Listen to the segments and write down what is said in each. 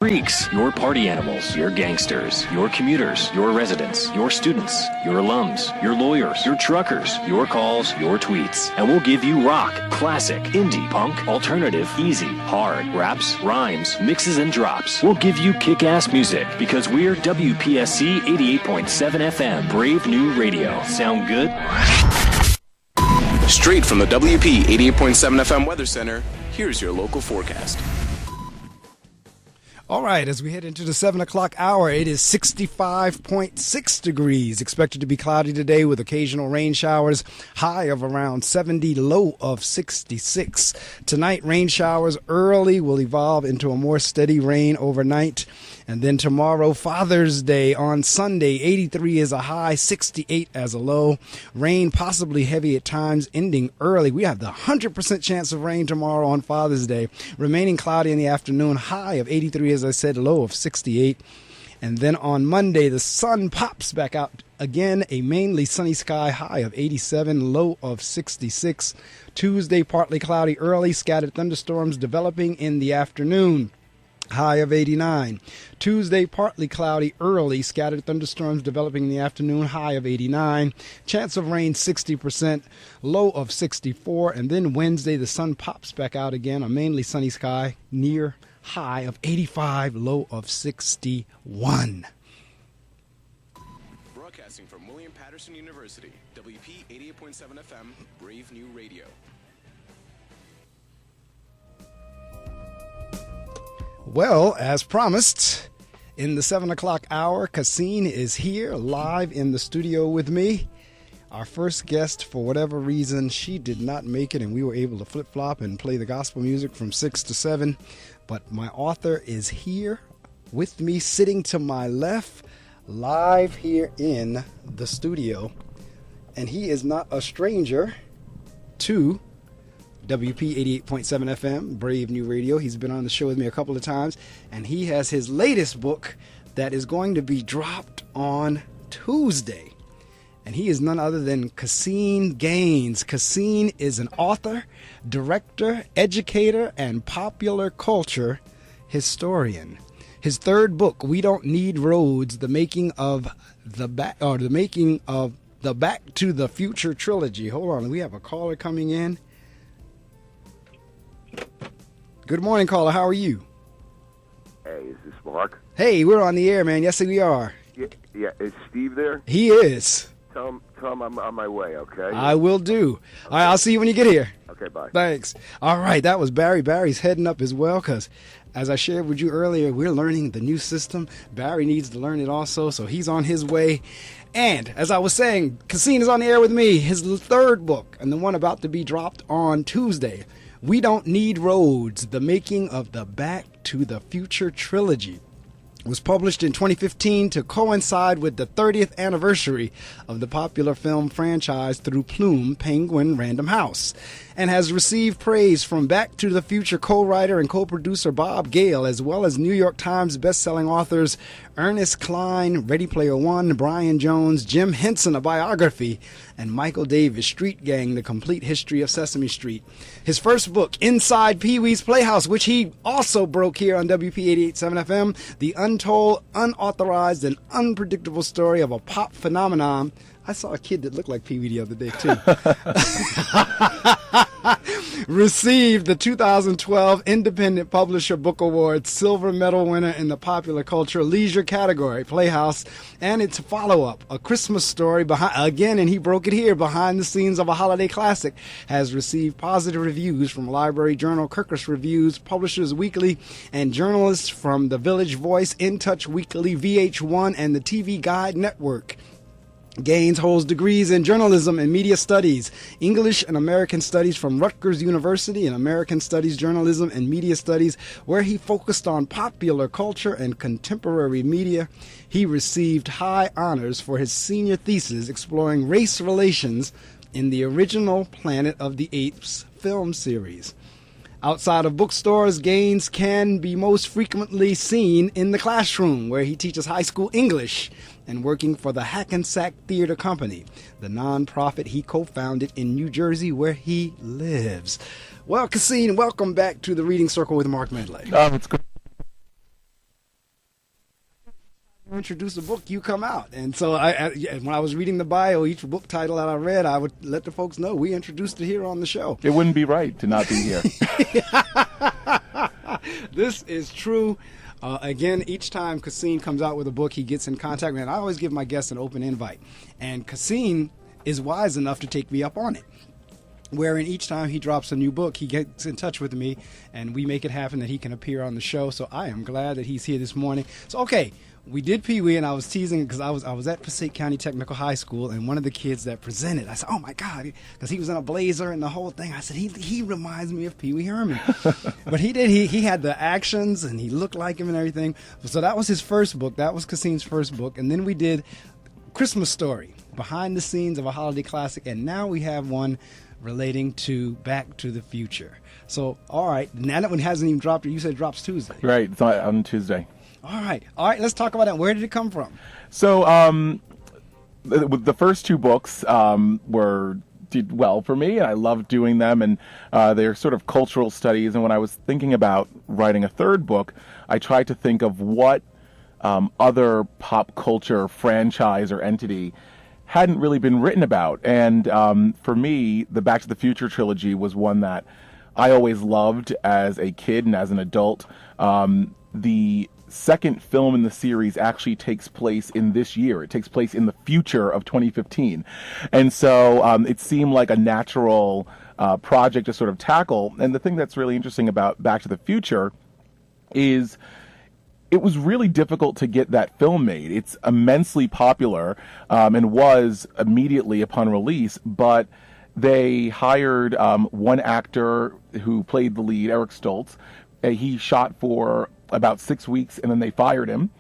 Freaks, your party animals, your gangsters, your commuters, your residents, your students, your alums, your lawyers, your truckers, your calls, your tweets. And we'll give you rock, classic, indie, punk, alternative, easy, hard, raps, rhymes, mixes, and drops. We'll give you kick-ass music because we're WPSC 88.7 FM, Brave New Radio. Sound good? Straight from the WP 88.7 FM Weather Center, here's your local forecast. All right, as we head into the 7 o'clock hour, it is 65.6 degrees. Expected to be cloudy today with occasional rain showers, high of around 70, low of 66. Tonight, rain showers early will evolve into a more steady rain overnight. And then tomorrow, Father's Day on Sunday, 83 is a high, 68 as a low. Rain possibly heavy at times, ending early. We have the 100% chance of rain tomorrow on Father's Day. Remaining cloudy in the afternoon, high of 83, as I said, low of 68. And then on Monday, the sun pops back out again, a mainly sunny sky, high of 87, low of 66. Tuesday, partly cloudy early, scattered thunderstorms developing in the afternoon. High of 89. Tuesday, partly cloudy early, scattered thunderstorms developing in the afternoon, high of 89. Chance of rain 60%, low of 64. And then Wednesday, the sun pops back out again, a mainly sunny sky, near high of 85, low of 61. Broadcasting from William Patterson University, WP 88.7 FM, Brave New Radio. Well, as promised, in the 7 o'clock hour, Caseen is here live in the studio with me. Our first guest, for whatever reason, she did not make it, and we were able to flip-flop and play the gospel music from 6 to 7. But my author is here with me, sitting to my left, live here in the studio. And he is not a stranger to WP 88.7 FM, Brave New Radio. He's been on the show with me a couple of times, and he has his latest book that is going to be dropped on Tuesday. And he is none other than Caseen Gaines. Caseen is an author, director, educator, and popular culture historian. His third book, We Don't Need Roads: The Making of the Back to the Future Trilogy. Hold on, we have a caller coming in. Good morning, caller. How are you? Hey, is this Mark? Hey, we're on the air, man. Yes, we are. Yeah. Is Steve there? He is. Tell him I'm on my way, okay? I will do. All right, I'll see you when you get here. Okay, bye. Thanks. All right, that was Barry. Barry's heading up as well because, as I shared with you earlier, we're learning the new system. Barry needs to learn it also, so he's on his way. And, as I was saying, Caseen is on the air with me. His third book, and the one about to be dropped on Tuesday, We Don't Need Roads: The Making of the Back to the Future Trilogy, was published in 2015 to coincide with the 30th anniversary of the popular film franchise through Plume, Penguin Random House, and has received praise from Back to the Future co-writer and co-producer Bob Gale, as well as New York Times bestselling authors Ernest Cline, Ready Player One, Brian Jones, Jim Henson, A Biography, and Michael Davis, Street Gang, The Complete History of Sesame Street. His first book, Inside Pee-wee's Playhouse, which he also broke here on WP 88.7 FM, the untold, unauthorized, and unpredictable story of a pop phenomenon. I saw a kid that looked like Pee-wee the other day, too. Received the 2012 Independent Publisher Book Award Silver Medal winner in the popular culture leisure category, Playhouse, and its follow-up, A Christmas Story, again, and he broke it here, behind the scenes of a holiday classic, has received positive reviews from library journal Kirkus Reviews, Publishers Weekly, and journalists from The Village Voice, In Touch Weekly, VH1, and the TV Guide Network. Gaines holds degrees in journalism and media studies, English and American studies from Rutgers University, and American studies, journalism, and media studies, where he focused on popular culture and contemporary media. He received high honors for his senior thesis exploring race relations in the original Planet of the Apes film series. Outside of bookstores, Gaines can be most frequently seen in the classroom, where he teaches high school English, and working for the Hackensack Theater Company, the nonprofit he co-founded in New Jersey, where he lives. Well, Caseen, welcome back to the Reading Circle with Marc Medley. It's good. introduce a book, you come out. And so when I was reading the bio, each book title that I read, I would let the folks know we introduced it here on the show. It wouldn't be right to not be here. This is true. Again, each time Caseen comes out with a book, he gets in contact with me, and I always give my guests an open invite. And Caseen is wise enough to take me up on it, wherein each time he drops a new book, he gets in touch with me, and we make it happen that he can appear on the show. So I am glad that he's here this morning. So, okay, we did Pee-wee, and I was teasing because I was at Passaic County Technical High School, and one of the kids that presented, I said, oh, my God, because he was in a blazer and the whole thing. I said, he reminds me of Pee-wee Herman. But he did. He had the actions, and he looked like him and everything. So that was his first book. That was Caseen's first book. And then we did Christmas Story, behind the scenes of a holiday classic, and now we have one relating to Back to the Future. So, all right, now that one hasn't even dropped, you said it drops Tuesday. Right, it's on Tuesday. All right, let's talk about that. Where did it come from? So, the first two books did well for me, and I loved doing them, and they're sort of cultural studies. And when I was thinking about writing a third book, I tried to think of what other pop culture franchise or entity hadn't really been written about. And for me, the Back to the Future trilogy was one that I always loved as a kid and as an adult. The second film in the series actually takes place in this year. It takes place in the future of 2015. And so it seemed like a natural project to sort of tackle. And the thing that's really interesting about Back to the Future is it was really difficult to get that film made. It's immensely popular and was immediately upon release, but they hired one actor who played the lead, Eric Stoltz. He shot for about 6 weeks, and then they fired him,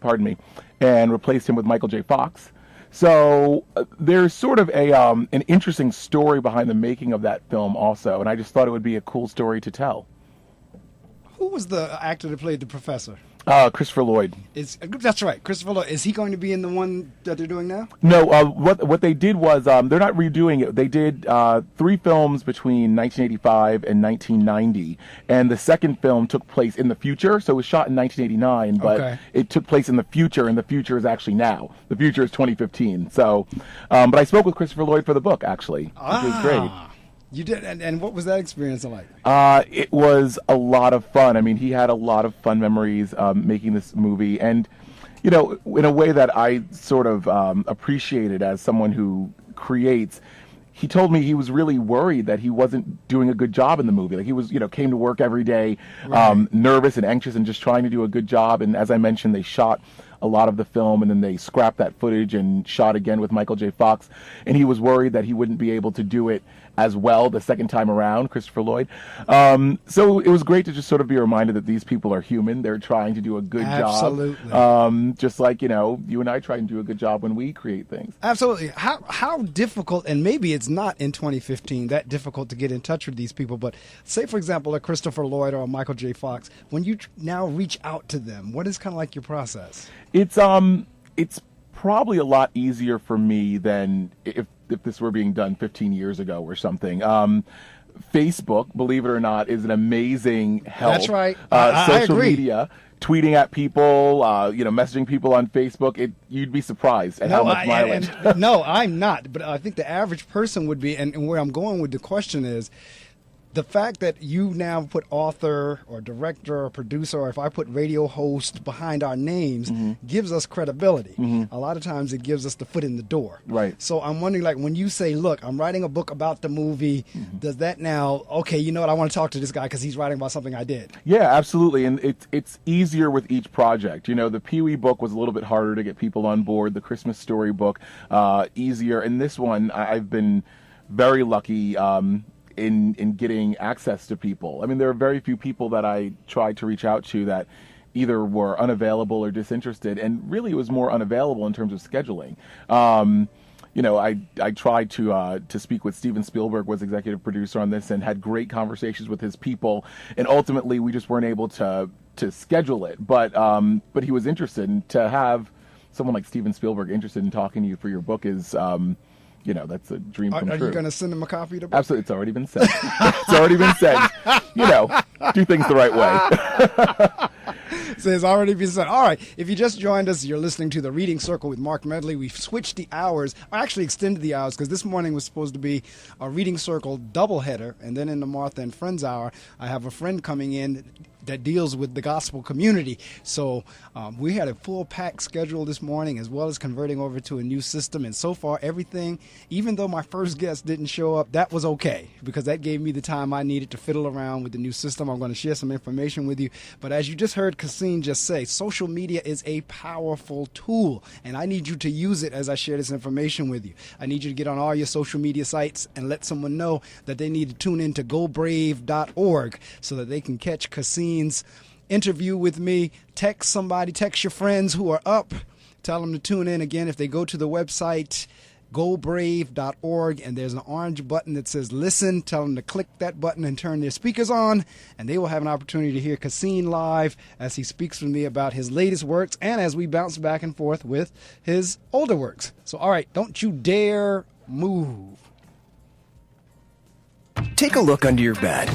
pardon me, and replaced him with Michael J. Fox. So there's sort of an interesting story behind the making of that film also, and I just thought it would be a cool story to tell. Who was the actor that played the professor? Christopher Lloyd. That's right, Christopher Lloyd. Is he going to be in the one that they're doing now? No, what they did was, they're not redoing it. They did 3 films between 1985 and 1990, and the second film took place in the future, so it was shot in 1989, but It took place in the future, and the future is actually now. The future is 2015. So, but I spoke with Christopher Lloyd for the book, actually, which was great. You did, and what was that experience like? It was a lot of fun. I mean, he had a lot of fun memories making this movie, and you know, in a way that I sort of appreciated as someone who creates. He told me he was really worried that he wasn't doing a good job in the movie. Like he was, came to work every day, nervous and anxious, and just trying to do a good job. And as I mentioned, they shot a lot of the film, and then they scrapped that footage and shot again with Michael J. Fox. And he was worried that he wouldn't be able to do it as well the second time around, Christopher Lloyd. So it was great to just sort of be reminded that these people are human. They're trying to do a good Absolutely. job. Just like, you and I try and do a good job when we create things. Absolutely. How difficult, and maybe it's not in 2015 that difficult to get in touch with these people, but say, for example, a Christopher Lloyd or a Michael J. Fox, when you now reach out to them, what is kind of like your process? It's probably a lot easier for me than if this were being done 15 years ago or something. Facebook, believe it or not, is an amazing help. That's right. Social I agree. media, tweeting at people, messaging people on Facebook. You'd be surprised at how much mileage. No, I'm not. But I think the average person would be, and where I'm going with the question is, the fact that you now put author or director or producer, or if I put radio host behind our names, gives us credibility. A lot of times it gives us the foot in the door. Right. So I'm wondering, like, when you say, look, I'm writing a book about the movie, does that now, okay, you know what, I want to talk to this guy because he's writing about something I did. Yeah, absolutely. And it's easier with each project. The Pee-wee book was a little bit harder to get people on board. The Christmas Story book, easier. And this one, I've been very lucky in getting access to people. I mean, there are very few people that I tried to reach out to that either were unavailable or disinterested, and really it was more unavailable in terms of scheduling. I tried to speak with Steven Spielberg, was executive producer on this, and had great conversations with his people, and ultimately we just weren't able to schedule it. But he was interested, and to have someone like Steven Spielberg interested in talking to you for your book is that's a dream come true. Are you going to send him a copy of the book? Absolutely. It's already been sent. It's already been sent. Do things the right way. So it's already been said. All right, if you just joined us, you're listening to the Reading Circle with Marc Medley. We've switched the hours, or actually extended the hours, because this morning was supposed to be a Reading Circle doubleheader, and then in the Martha and Friends hour, I have a friend coming in that deals with the gospel community. So we had a full pack schedule this morning, as well as converting over to a new system. And so far, everything, even though my first guest didn't show up, that was okay, because that gave me the time I needed to fiddle around with the new system. I'm going to share some information with you. But as you just heard Caseen just say, social media is a powerful tool, and I need you to use it as I share this information with you. I need you to get on all your social media sites and let someone know that they need to tune in to gobrave.org so that they can catch Caseen interview with me. Text somebody, text your friends who are up, tell them to tune in. Again, if they go to the website gobrave.org and there's an orange button that says listen, tell them to click that button and turn their speakers on, and they will have an opportunity to hear Caseen live as he speaks with me about his latest works and as we bounce back and forth with his older works. So all right, don't you dare move. Take a look under your bed.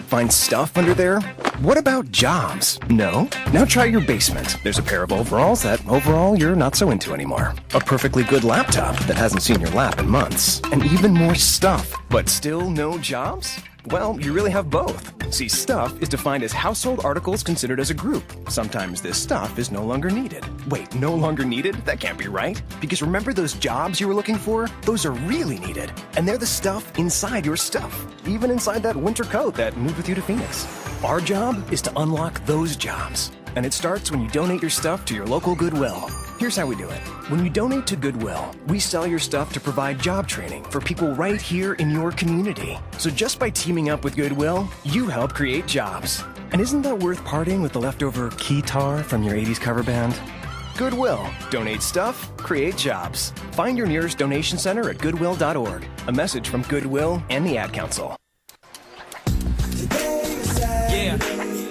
Find stuff under there? What about jobs? No? Now try your basement. There's a pair of overalls that overall you're not so into anymore. A perfectly good laptop that hasn't seen your lap in months. And even more stuff. But still no jobs? Well, you really have both. See, stuff is defined as household articles considered as a group. Sometimes this stuff is no longer needed. Wait, no longer needed? That can't be right. Because remember those jobs you were looking for? Those are really needed. And they're the stuff inside your stuff. Even inside that winter coat that moved with you to Phoenix. Our job is to unlock those jobs. And it starts when you donate your stuff to your local Goodwill. Here's how we do it. When you donate to Goodwill, we sell your stuff to provide job training for people right here in your community. So just by teaming up with Goodwill, you help create jobs. And isn't that worth parting with the leftover keytar from your 80s cover band? Goodwill. Donate stuff, create jobs. Find your nearest donation center at goodwill.org. A message from Goodwill and the Ad Council. Yeah.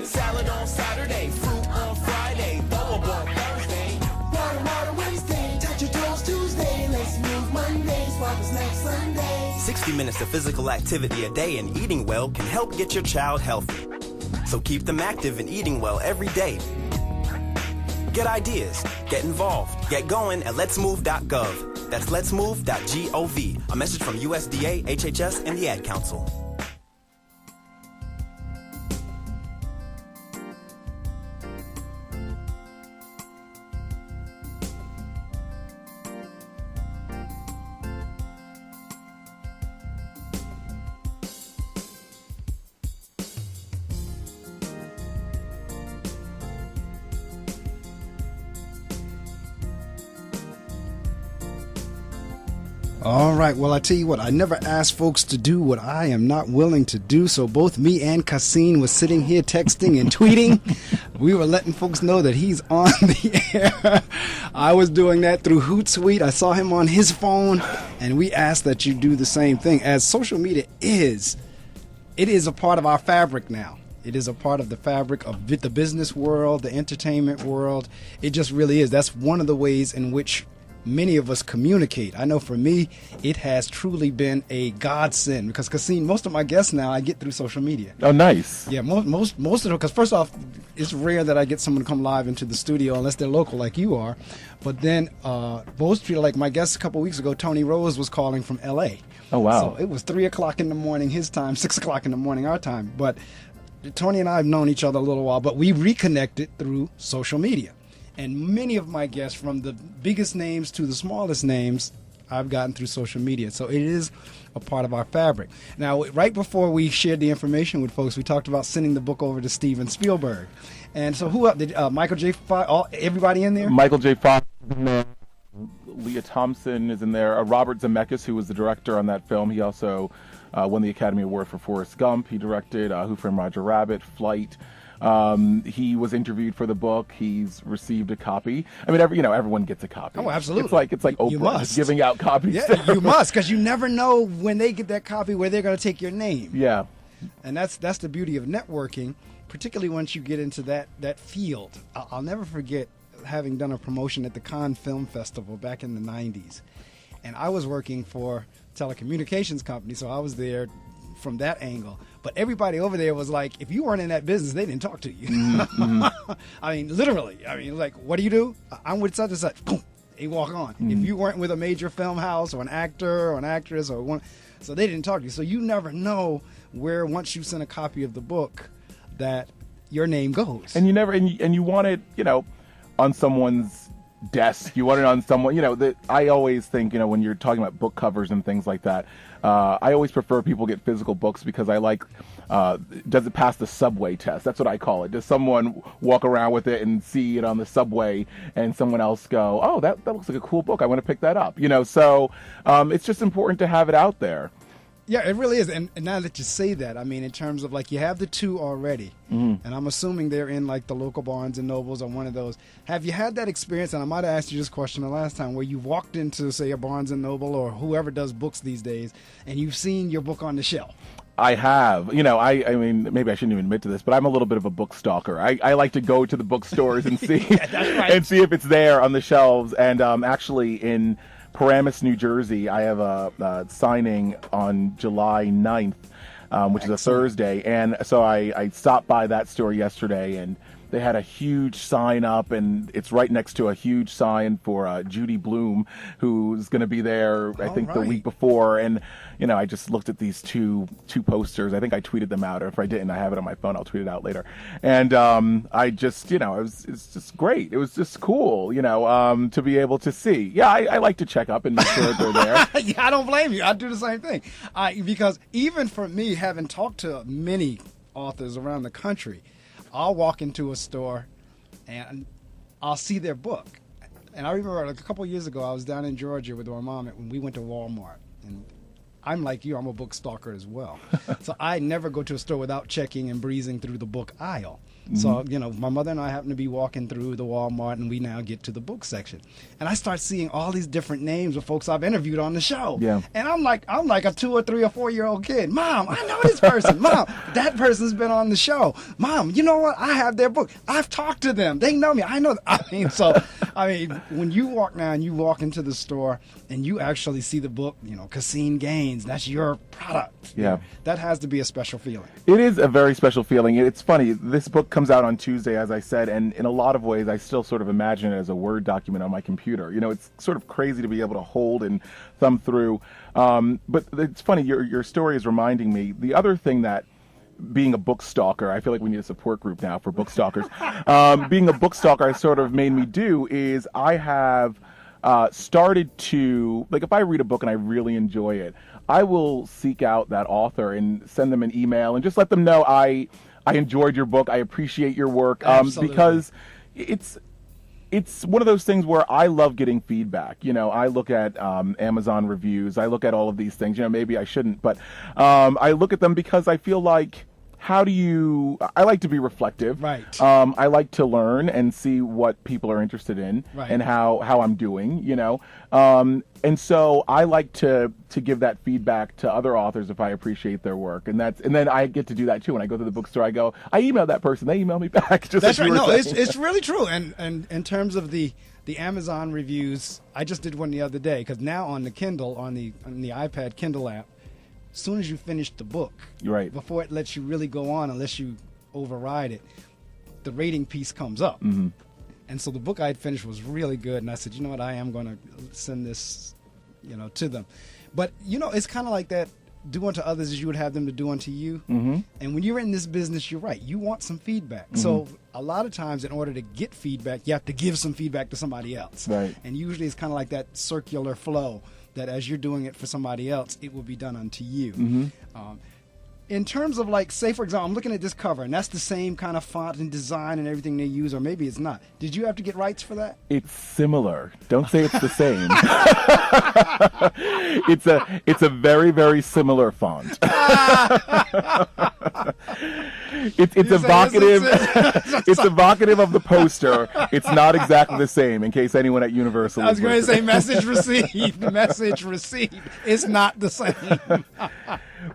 Salad on Saturday, fruit on Friday, bubble on Thursday. Water Wednesday, touch your toes Tuesday. Let's move Monday, sparkles next Sunday. 60 minutes of physical activity a day and eating well can help get your child healthy. So keep them active and eating well every day. Get ideas, get involved, get going at letsmove.gov. That's letsmove.gov. A message from USDA, HHS, and the Ad Council. All right, well, I tell you what, I never ask folks to do what I am not willing to do, so both me and Caseen was sitting here texting and tweeting. We were letting folks know that he's on the air. I was doing that through Hootsuite. I saw him on his phone, and we asked that you do the same thing. As social media is a part of our fabric now. It is a part of the fabric of the business world, the entertainment world. It just really is. That's one of the ways in which many of us communicate. I know for me, it has truly been a godsend because Caseen, most of my guests now I get through social media. Oh, nice. Yeah, most of them, because first off, it's rare that I get someone to come live into the studio unless they're local like you are. But then most people, like my guest a couple weeks ago, Tony Rose was calling from L.A. Oh, wow. So it was 3 o'clock in the morning his time, 6 o'clock in the morning our time. But Tony and I have known each other a little while, but we reconnected through social media. And many of my guests, from the biggest names to the smallest names, I've gotten through social media. So it is a part of our fabric. Now, right before we shared the information with folks, we talked about sending the book over to Steven Spielberg. And so who else? Did Michael J. Fox, everybody in there? Michael J. Fox is in there. Leah Thompson is in there. Robert Zemeckis, who was the director on that film, he also won the Academy Award for Forrest Gump. He directed Who Framed Roger Rabbit, Flight. He was interviewed for the book. He's received a copy. I mean, everyone gets a copy. Oh, absolutely. It's like Oprah is giving out copies. Yeah, you must, because you never know when they get that copy where they're going to take your name. Yeah, and that's the beauty of networking, particularly once you get into that field. I'll never forget having done a promotion at the Cannes Film Festival back in the 90s, and I was working for a telecommunications company, so I was there from that angle. But everybody over there was like, if you weren't in that business, they didn't talk to you. I mean, literally. I mean, like, what do you do? I'm with such and such. Boom, they walk on. If you weren't with a major film house or an actor or an actress or one, so they didn't talk to you. So you never know where, once you send a copy of the book, that your name goes. And you never, and you want it, on someone's desk. You want it on someone, that I always think, when you're talking about book covers and things like that, I always prefer people get physical books because I like, does it pass the subway test? That's what I call it. Does someone walk around with it and see it on the subway and someone else go, oh, that looks like a cool book. I want to pick that up, so it's just important to have it out there. Yeah, it really is. And now that you say that, I mean, in terms of like you have the 2 already, and I'm assuming they're in like the local Barnes and Nobles or one of those. Have you had that experience? And I might have asked you this question the last time, where you walked into, say, a Barnes and Noble or whoever does books these days, and you've seen your book on the shelf. I have. I mean, maybe I shouldn't even admit to this, but I'm a little bit of a book stalker. I like to go to the bookstores and see That's right. and see if it's there on the shelves. And actually in Paramus, New Jersey, I have a signing on July 9th, which is a Thursday. And so I stopped by that store yesterday, and they had a huge sign up, and it's right next to a huge sign for Judy Blume, who's going to be there, I think, the week before. And, I just looked at these two posters. I think I tweeted them out, or if I didn't, I have it on my phone. I'll tweet it out later. And I just, it's just great. It was just cool, to be able to see. Yeah, I like to check up and make sure they're there. Yeah, I don't blame you. I do the same thing. Because even for me, having talked to many authors around the country, I'll walk into a store and I'll see their book. And I remember like a couple of years ago, I was down in Georgia with my mom when we went to Walmart. And I'm like you, I'm a book stalker as well. So I never go to a store without checking and breezing through the book aisle. So, my mother and I happen to be walking through the Walmart, and we now get to the book section. And I start seeing all these different names of folks I've interviewed on the show. Yeah. And I'm like a 2 or 3 or 4 year old kid. Mom, I know this person. Mom, that person's been on the show. Mom, you know what? I have their book. I've talked to them. They know me. I know. When you walk now and you walk into the store and you actually see the book, Caseen Gaines, that's your product. Yeah. That has to be a special feeling. It is a very special feeling. It's funny. This book comes out on Tuesday, as I said, and in a lot of ways, I still sort of imagine it as a Word document on my computer. It's sort of crazy to be able to hold and thumb through. But it's funny. Your story is reminding me. The other thing that, being a book stalker, I feel like we need a support group now for book stalkers. Being a book stalker, I sort of made me do is I have started to, like, if I read a book and I really enjoy it, I will seek out that author and send them an email and just let them know I enjoyed your book. I appreciate your work. Because it's one of those things where I love getting feedback. I look at Amazon reviews. I look at all of these things. Maybe I shouldn't, but I look at them because I feel like, I like to be reflective. Right. I like to learn and see what people are interested in, right, and how I'm doing, and so I like to give that feedback to other authors if I appreciate their work. And then I get to do that too. When I go to the bookstore, I email that person, they email me back. That's right. No, it's really true. And in terms of the Amazon reviews, I just did one the other day, because now on the Kindle, on the iPad Kindle app, as soon as you finish the book, right, before it lets you really go on, unless you override it, the rating piece comes up. Mm-hmm. And so the book I had finished was really good, and I said, you know what, I am going to send this, to them. But, it's kind of like that, do unto others as you would have them to do unto you. Mm-hmm. And when you're in this business, you're right, you want some feedback. Mm-hmm. So a lot of times, in order to get feedback, you have to give some feedback to somebody else. Right. And usually it's kind of like that circular flow, that as you're doing it for somebody else, it will be done unto you. Mm-hmm. In terms of, like, say, for example, I'm looking at this cover, and that's the same kind of font and design and everything they use, or maybe it's not. Did you have to get rights for that? It's similar. Don't say it's the same. It's a very, very similar font. It's evocative. It's evocative of the poster. It's not exactly the same. In case anyone at Universal. I was going to say message received. Message received. It's not the same.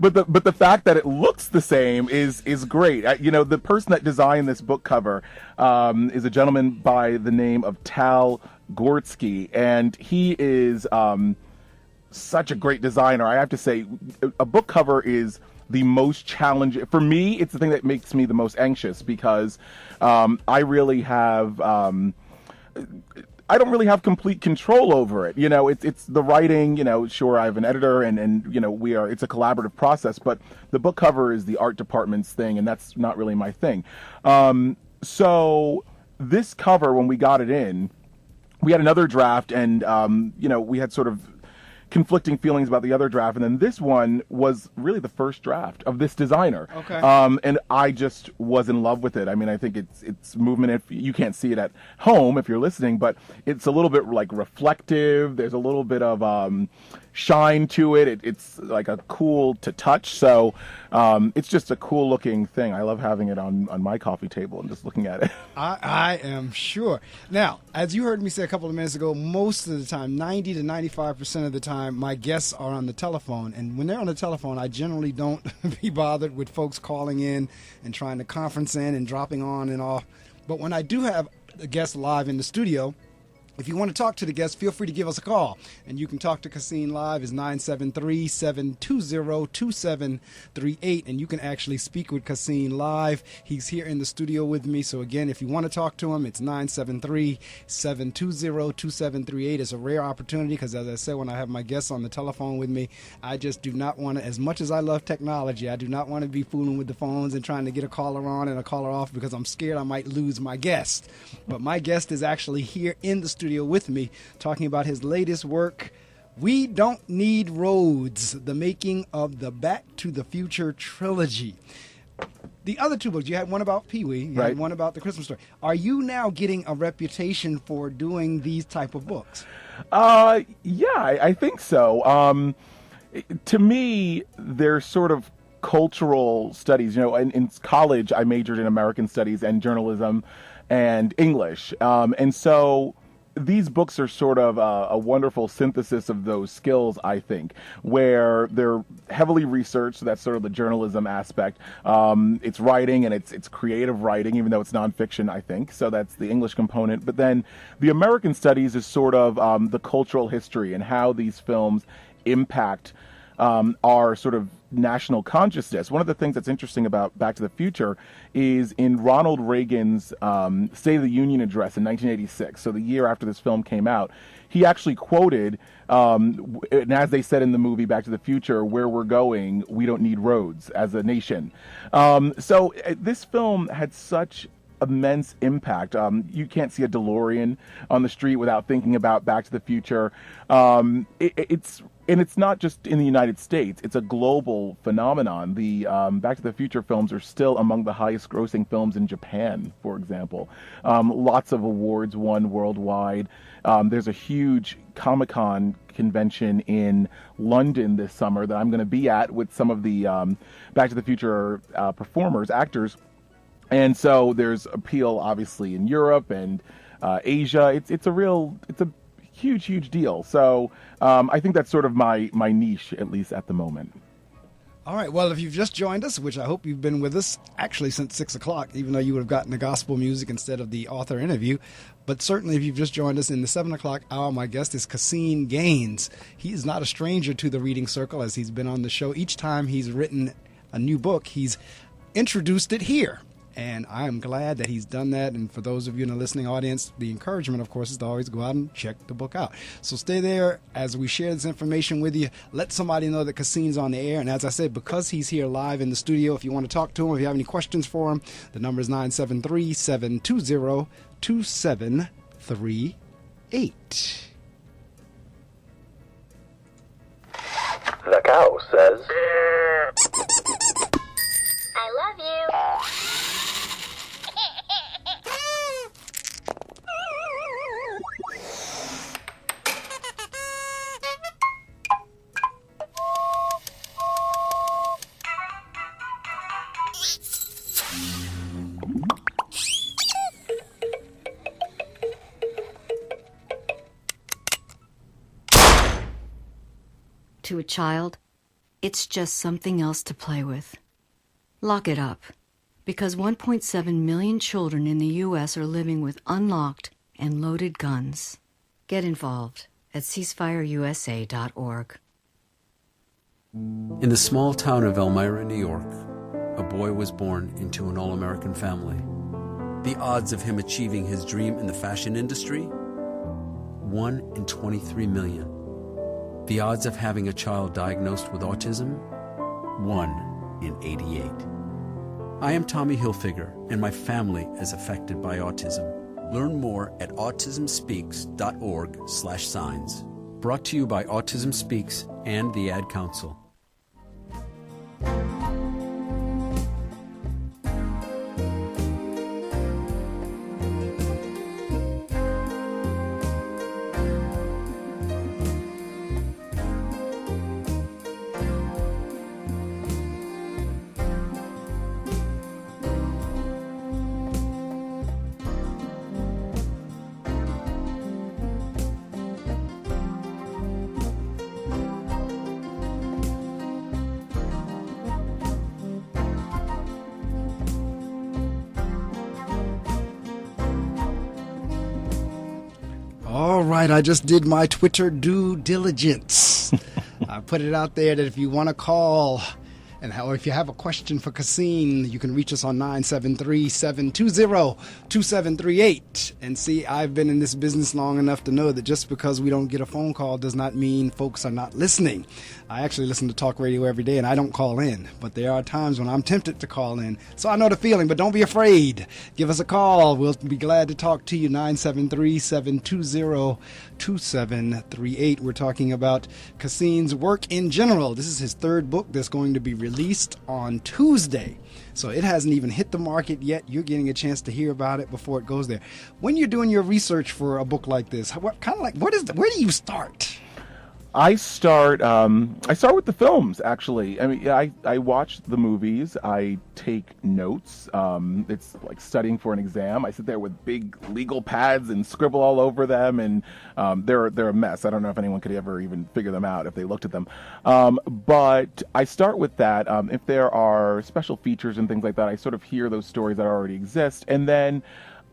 But the fact that it looks the same is great. The person that designed this book cover is a gentleman by the name of Tal Gortsky, and he is such a great designer. I have to say, a book cover is the most challenging. For me, it's the thing that makes me the most anxious because I really have. I don't really have complete control over it. You know, it's the writing, you know, sure, I have an editor and you know, it's a collaborative process, but the book cover is the art department's thing, and that's not really my thing. So this cover, when we got it in, we had another draft, and, you know, we had sort of conflicting feelings about the other draft, and then this one was really the first draft of this designer. Okay. And I just was in love with it. I mean, I think it's movement. If you can't see it at home if you're listening, but it's a little bit like reflective. There's a little bit of shine to it. It's like a cool to touch. So it's just a cool looking thing. I love having it on my coffee table and just looking at it. I am sure. Now, as you heard me say a couple of minutes ago, most of the time, 90 to 95% of the time, my guests are on the telephone. And when they're on the telephone, I generally don't be bothered with folks calling in and trying to conference in and dropping on and off. But when I do have a guest live in the studio, if you want to talk to the guest, feel free to give us a call. And you can talk to Caseen live is 973-720-2738. And you can actually speak with Caseen live. He's here in the studio with me. So again, if you want to talk to him, it's 973-720-2738. It's a rare opportunity because, as I said, when I have my guests on the telephone with me, I just do not want to, as much as I love technology, I do not want to be fooling with the phones and trying to get a caller on and a caller off because I'm scared I might lose my guest. But my guest is actually here in the studio with me talking about his latest work, We Don't Need Roads, the making of the Back to the Future Trilogy. The other two books, you had one about Pee-wee, you had one about the Christmas Story. Are you now getting a reputation for doing these type of books? Yeah, I think so. To me, they're sort of cultural studies. You know, in college, I majored in American studies and journalism and English. And so these books are sort of a wonderful synthesis of those skills, I think, where they're heavily researched. So that's sort of the journalism aspect. It's writing, and it's creative writing, even though it's nonfiction, I think. So that's the English component. But then the American studies is sort of the cultural history and how these films impact our sort of national consciousness. One of the things that's interesting about Back to the Future is in Ronald Reagan's State of the Union address in 1986, so the year after this film came out, he actually quoted, and as they said in the movie Back to the Future, where we're going, we don't need roads as a nation. So this film had such immense impact. You can't see a DeLorean on the street without thinking about Back to the Future. And it's not just in the United States. It's a global phenomenon. The Back to the Future films are still among the highest grossing films in Japan, for example. Lots of awards won worldwide. There's a huge Comic-Con convention in London this summer that I'm going to be at with some of the Back to the Future performers, actors. And so there's appeal, obviously, in Europe and Asia. It's a huge deal. So I think that's sort of my niche, at least at the moment. All right. Well, if you've just joined us, which I hope you've been with us actually since 6 o'clock, even though you would have gotten the gospel music instead of the author interview. But certainly if you've just joined us in the 7 o'clock hour, my guest is Caseen Gaines. He is not a stranger to the reading circle, as he's been on the show. Each time he's written a new book, he's introduced it here. And I'm glad that he's done that. And for those of you in the listening audience, the encouragement, of course, is to always go out and check the book out. So stay there as we share this information with you. Let somebody know that Caseen's on the air. And as I said, because he's here live in the studio, if you want to talk to him, if you have any questions for him, the number is 973-720-2738. The cow says, I love you. To a child, it's just something else to play with. Lock it up, because 1.7 million children in the U.S. are living with unlocked and loaded guns. Get involved at ceasefireusa.org. In the small town of Elmira, New York, a boy was born into an all-American family. The odds of him achieving his dream in the fashion industry? 1 in 23 million. The odds of having a child diagnosed with autism? 1 in 88. I am Tommy Hilfiger, and my family is affected by autism. Learn more at autismspeaks.org/signs. Brought to you by Autism Speaks and the Ad Council. All right, I just did my Twitter due diligence. I put it out there that if you want to call, or if you have a question for Caseen, you can reach us on 973-720-2738. And see, I've been in this business long enough to know that just because we don't get a phone call does not mean folks are not listening. I actually listen to talk radio every day, and I don't call in. But there are times when I'm tempted to call in. So I know the feeling, but don't be afraid. Give us a call. We'll be glad to talk to you. 973-720-2738. We're talking about Caseen's work in general. This is his third book that's going to be released on Tuesday. So it hasn't even hit the market yet. You're getting a chance to hear about it before it goes there. When you're doing your research for a book like this, where do you start? I start with the films, actually. I mean, I watch the movies. I take notes. It's like studying for an exam. I sit there with big legal pads and scribble all over them, and they're a mess. I don't know if anyone could ever even figure them out if they looked at them. But I start with that. If there are special features and things like that, I sort of hear those stories that already exist, and then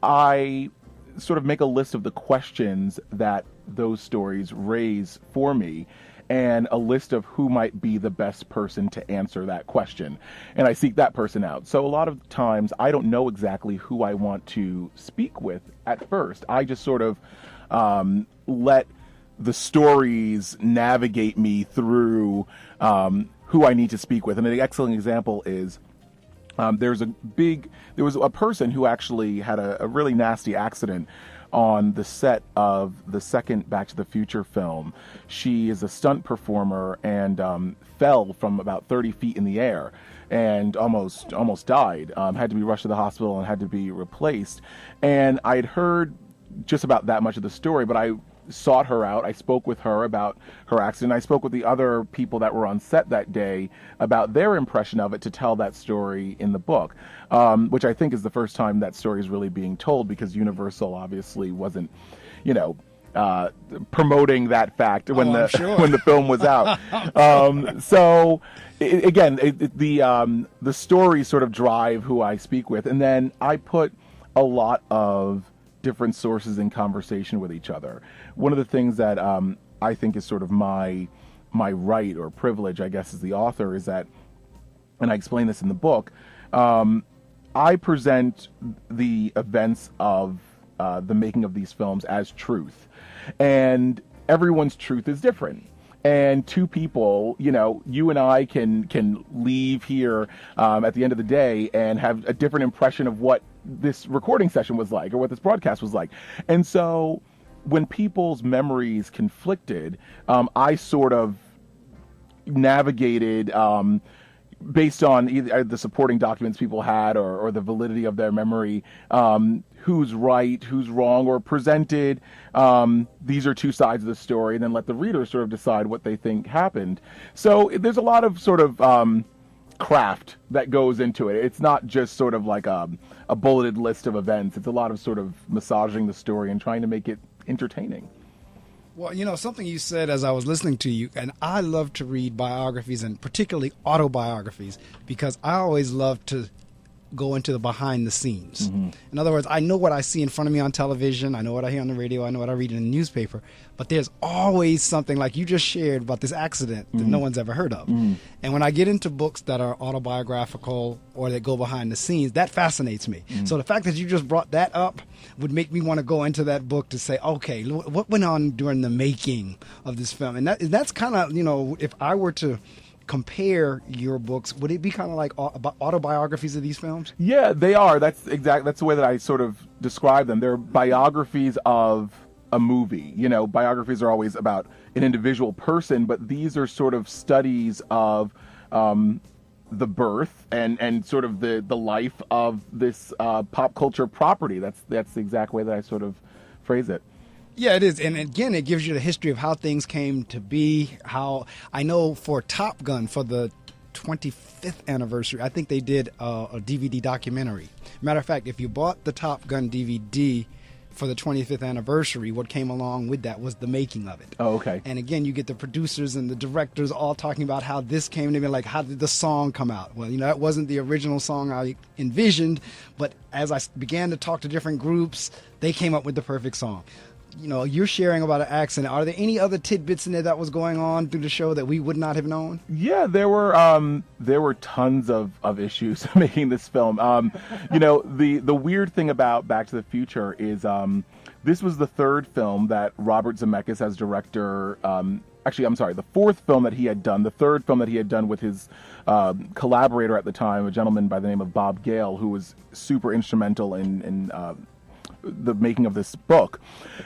I sort of make a list of the questions that those stories raise for me, and a list of who might be the best person to answer that question. And I seek that person out. So a lot of times I don't know exactly who I want to speak with at first. I just sort of let the stories navigate me through who I need to speak with. And an excellent example is there was a person who actually had a really nasty accident on the set of the second Back to the Future film. She is a stunt performer and fell from about 30 feet in the air and almost died. Had to be rushed to the hospital and had to be replaced. And I had heard just about that much of the story, but I sought her out. I spoke with her about her accident. I spoke with the other people that were on set that day about their impression of it to tell that story in the book, which I think is the first time that story is really being told, because Universal obviously wasn't, promoting that fact when the film was out. So the stories sort of drive who I speak with, and then I put a lot of different sources in conversation with each other. One of the things that I think is sort of my right or privilege, I guess, as the author, is that, and I explain this in the book, I present the events of the making of these films as truth, and everyone's truth is different. And two people, you and I can leave here at the end of the day and have a different impression of what this recording session was like or what this broadcast was like. And so when people's memories conflicted, I sort of navigated based on either the supporting documents people had or the validity of their memory, who's right, who's wrong, or presented these are two sides of the story, and then let the reader sort of decide what they think happened. So there's a lot of sort of craft that goes into it. It's not just sort of like a bulleted list of events. It's a lot of sort of massaging the story and trying to make it entertaining. Well, something you said as I was listening to you, and I love to read biographies, and particularly autobiographies, because I always love to go into the behind the scenes. In other words, I know what I see in front of me on television, I know what I hear on the radio, I know what I read in the newspaper, but there's always something like you just shared about this accident that no one's ever heard of. And when I get into books that are autobiographical or that go behind the scenes, that fascinates me. So the fact that you just brought that up would make me want to go into that book to say, okay, what went on during the making of this film? And that's kind of, if I were to compare your books, would it be kind of like autobiographies of these films? Yeah, they are. That's the way that I sort of describe them. They're biographies of a movie. Biographies are always about an individual person, but these are sort of studies of the birth and sort of the life of this pop culture property. That's the exact way that I sort of phrase it. Yeah, it is. And again, it gives you the history of how things came to be. How I know for Top Gun, for the 25th anniversary, I think they did a DVD documentary. Matter of fact, if you bought the Top Gun DVD for the 25th anniversary, what came along with that was the making of it. Oh, okay. And again, you get the producers and the directors all talking about how this came to be, like how did the song come out? Well, that wasn't the original song I envisioned, but as I began to talk to different groups, they came up with the perfect song. You're sharing about an accident. Are there any other tidbits in there that was going on through the show that we would not have known? Yeah, there were tons of issues making this film. The weird thing about Back to the Future is this was the third film that Robert Zemeckis as director. Actually, I'm sorry, the fourth film that he had done. The third film that he had done with his collaborator at the time, a gentleman by the name of Bob Gale, who was super instrumental in the making of this book.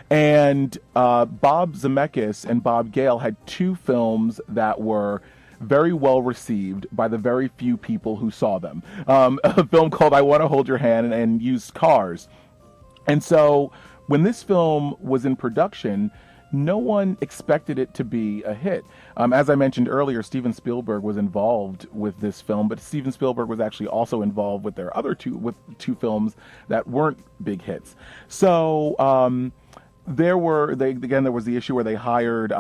And Bob Zemeckis and Bob Gale had two films that were very well received by the very few people who saw them. A film called I Want to Hold Your Hand and Used Cars. And so when this film was in production, no one expected it to be a hit. As I mentioned earlier, Steven Spielberg was involved with this film, but Steven Spielberg was actually also involved with their other two films that weren't big hits. So there was the issue where they hired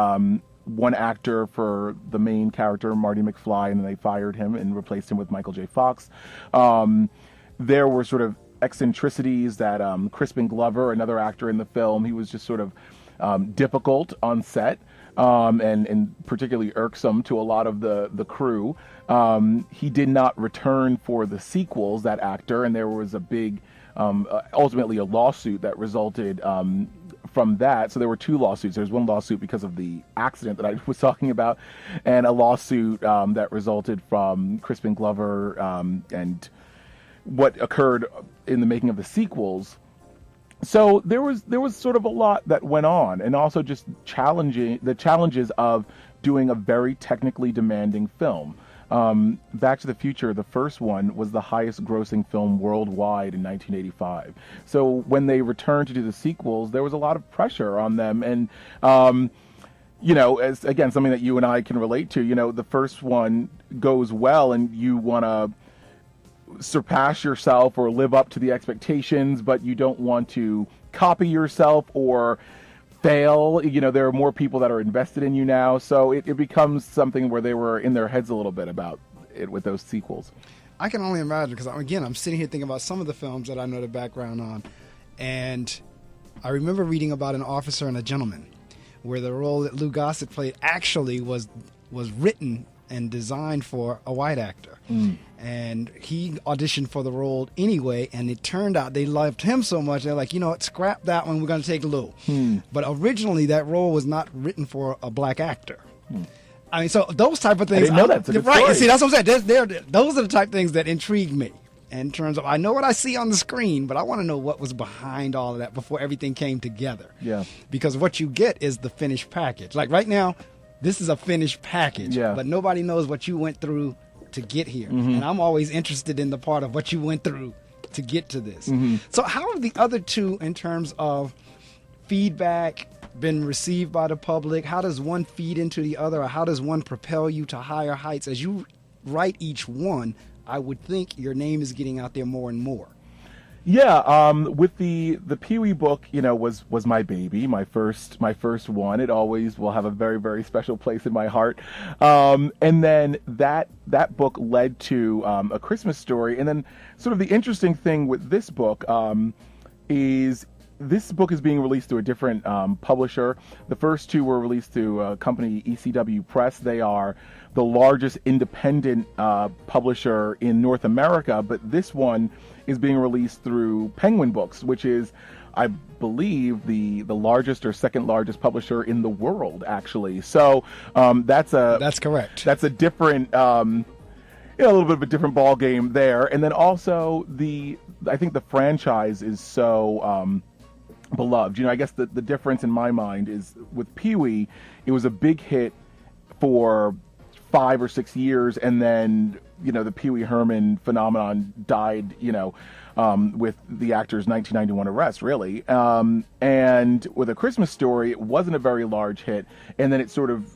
one actor for the main character, Marty McFly, and then they fired him and replaced him with Michael J. Fox. There were sort of eccentricities that Crispin Glover, another actor in the film, he was just sort of difficult on set and particularly irksome to a lot of the crew. He did not return for the sequels, that actor, and there was a big, ultimately a lawsuit that resulted from that. So there were two lawsuits. There's one lawsuit because of the accident that I was talking about, and a lawsuit that resulted from Crispin Glover and what occurred in the making of the sequels. So there was sort of a lot that went on, and also just the challenges of doing a very technically demanding film. Back to the Future, the first one, was the highest grossing film worldwide in 1985. So when they returned to do the sequels, there was a lot of pressure on them. And, as again, something that you and I can relate to, the first one goes well and you want to surpass yourself or live up to the expectations, but you don't want to copy yourself or fail. There are more people that are invested in you now, so it becomes something where they were in their heads a little bit about it with those sequels. I can only imagine, because again, I'm sitting here thinking about some of the films that I know the background on, and I remember reading about An Officer and a Gentleman, where the role that Lou Gossett played actually was written and designed for a white actor. And he auditioned for the role anyway, and it turned out they loved him so much, they're like, scrap that one, we're going to take Lou. But originally that role was not written for a black actor. I mean, so those type of things. I didn't know that. It's a good right. story. See, that's what I'm saying. Those are the type of things that intrigue me. In terms of, I know what I see on the screen, but I want to know what was behind all of that before everything came together. Yeah. Because what you get is the finished package. Like right now, this is a finished package, but nobody knows what you went through to get here. And I'm always interested in the part of what you went through to get to this. So how have the other two, in terms of feedback, been received by the public? How does one feed into the other, or how does one propel you to higher heights? As you write each one, I would think your name is getting out there more and more. Yeah, with the Pee-wee book, was my baby, my first one. It always will have a very, very special place in my heart. And then that book led to A Christmas Story. And then sort of the interesting thing with this book is this book is being released through a different publisher. The first two were released through a company, ECW Press. They are the largest independent publisher in North America, but this one is being released through Penguin Books, which is, I believe, the largest or second largest publisher in the world, actually. So that's correct. That's a different, a little bit of a different ball game there. And then also I think the franchise is so beloved. I guess the difference in my mind is with Pee-wee, it was a big hit for 5 or 6 years, and then the Pee Wee Herman phenomenon died with the actor's 1991 arrest, really. And with A Christmas Story, it wasn't a very large hit, and then it sort of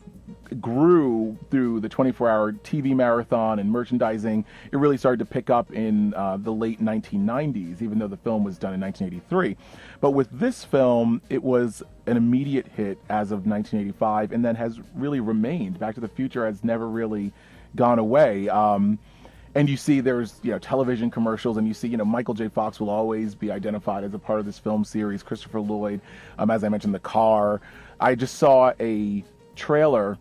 grew through the 24-hour TV marathon and merchandising. It really started to pick up in the late 1990s, even though the film was done in 1983. But with this film, it was an immediate hit as of 1985, and then has really remained. Back to the Future has never really gone away. And you see there's television commercials, and you see Michael J. Fox will always be identified as a part of this film series. Christopher Lloyd, as I mentioned, the car. I just saw a trailer.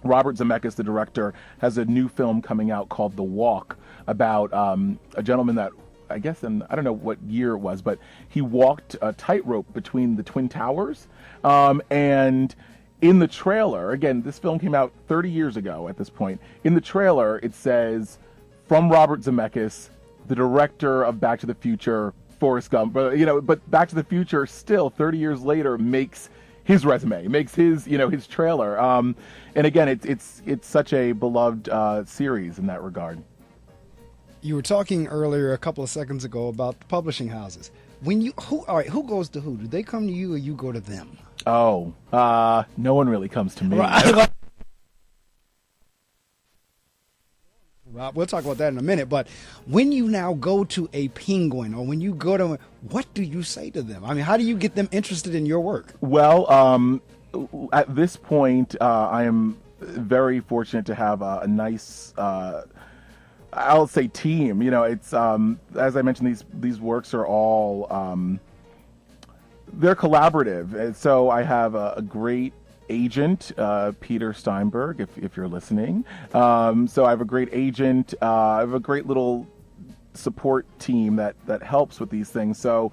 Robert Zemeckis, the director, has a new film coming out called The Walk about a gentleman that, I guess, and I don't know what year it was, but he walked a tightrope between the Twin Towers. And in the trailer, again, this film came out 30 years ago at this point. In the trailer, it says, from Robert Zemeckis, the director of Back to the Future, Forrest Gump. But Back to the Future still, 30 years later, makes his resume, makes his his trailer. And again, it's such a beloved series in that regard. You were talking earlier, a couple of seconds ago, about the publishing houses. Who goes to who? Do they come to you, or you go to them? Oh, no one really comes to me. Right. Rob, we'll talk about that in a minute. But when you now go to a Penguin, or when you go to, what do you say to them? I mean, how do you get them interested in your work? Well, at this point, I am very fortunate to have a nice, I'll say, team. It's as I mentioned, these works are all they're collaborative, and so I have a great agent, Peter Steinberg, if you're listening. So I have a great agent. I have a great little support team that helps with these things. So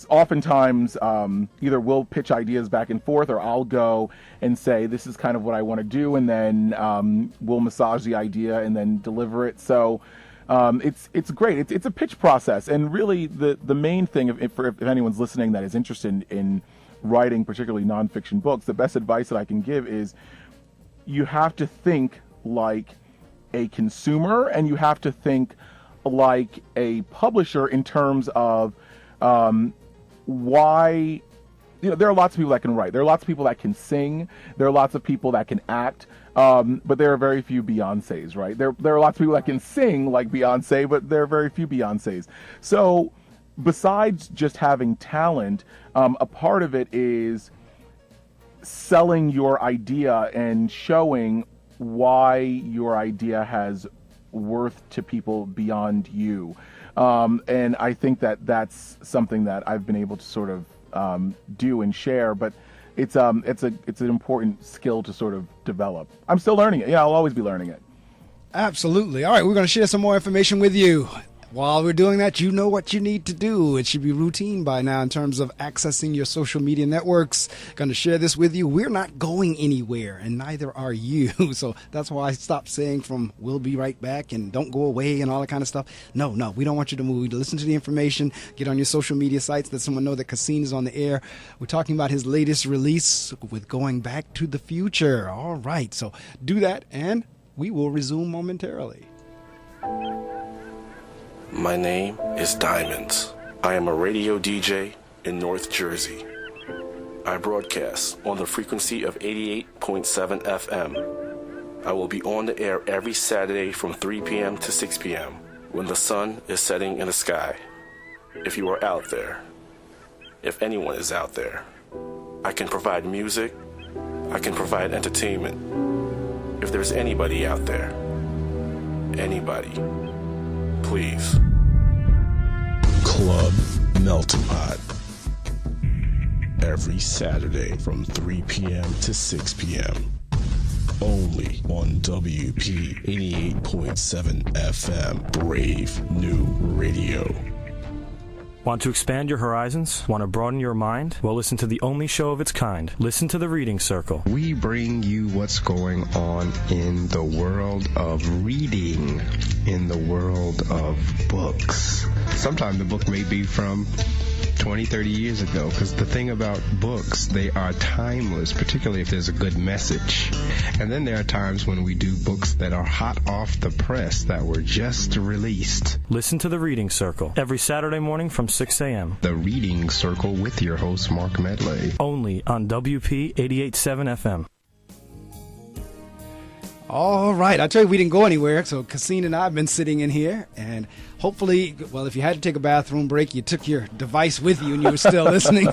oftentimes either we'll pitch ideas back and forth, or I'll go and say, this is kind of what I want to do, and then we'll massage the idea and then deliver it. So it's great. It's a pitch process, and really the main thing, if anyone's listening that is interested in writing particularly nonfiction books, the best advice that I can give is you have to think like a consumer, and you have to think like a publisher in terms of why. There are lots of people that can write. There are lots of people that can sing. There are lots of people that can act. But there are very few Beyoncés, right? There are lots of people that can sing like Beyonce, but there are very few Beyoncés. So besides just having talent, a part of it is selling your idea and showing why your idea has worth to people beyond you. And I think that's something that I've been able to sort of do and share, but it's an important skill to sort of develop. I'm still learning it. Yeah, I'll always be learning it. Absolutely. All right, we're going to share some more information with you. While we're doing that, you know what you need to do. It should be routine by now in terms of accessing your social media networks. Going to share this with you. We're not going anywhere, and neither are you. So that's why I stopped saying from we'll be right back and don't go away and all that kind of stuff. No, we don't want you to move. Listen to the information. Get on your social media sites. Let someone know that Caseen is on the air. We're talking about his latest release with Going Back to the Future. All right, so do that, and we will resume momentarily. My name is Diamonds. I am a radio DJ in North Jersey. I broadcast on the frequency of 88.7 FM. I will be on the air every Saturday from 3 p.m. to 6 p.m. when the sun is setting in the sky. if you are out there, if anyone is out there, I can provide music, I can provide entertainment. If there's anybody out there, anybody, please. Club Melting Pot. Every Saturday from 3 p.m. to 6 p.m. Only on WP 88.7 FM, Brave New Radio. Want to expand your horizons? Want to broaden your mind? Well, listen to the only show of its kind. Listen to The Reading Circle. We bring you what's going on in the world of reading, in the world of books. Sometimes the book may be from 20, 30 years ago, because the thing about books, they are timeless, particularly if there's a good message. And then there are times when we do books that are hot off the press, that were just released. Listen to The Reading Circle every Saturday morning from 6 a.m. The Reading Circle with your host, Marc Medley. Only on WP 88.7 FM. All right. I tell you, we didn't go anywhere. So Caseen and I have been sitting in here, and hopefully, well, if you had to take a bathroom break, you took your device with you and you were still listening.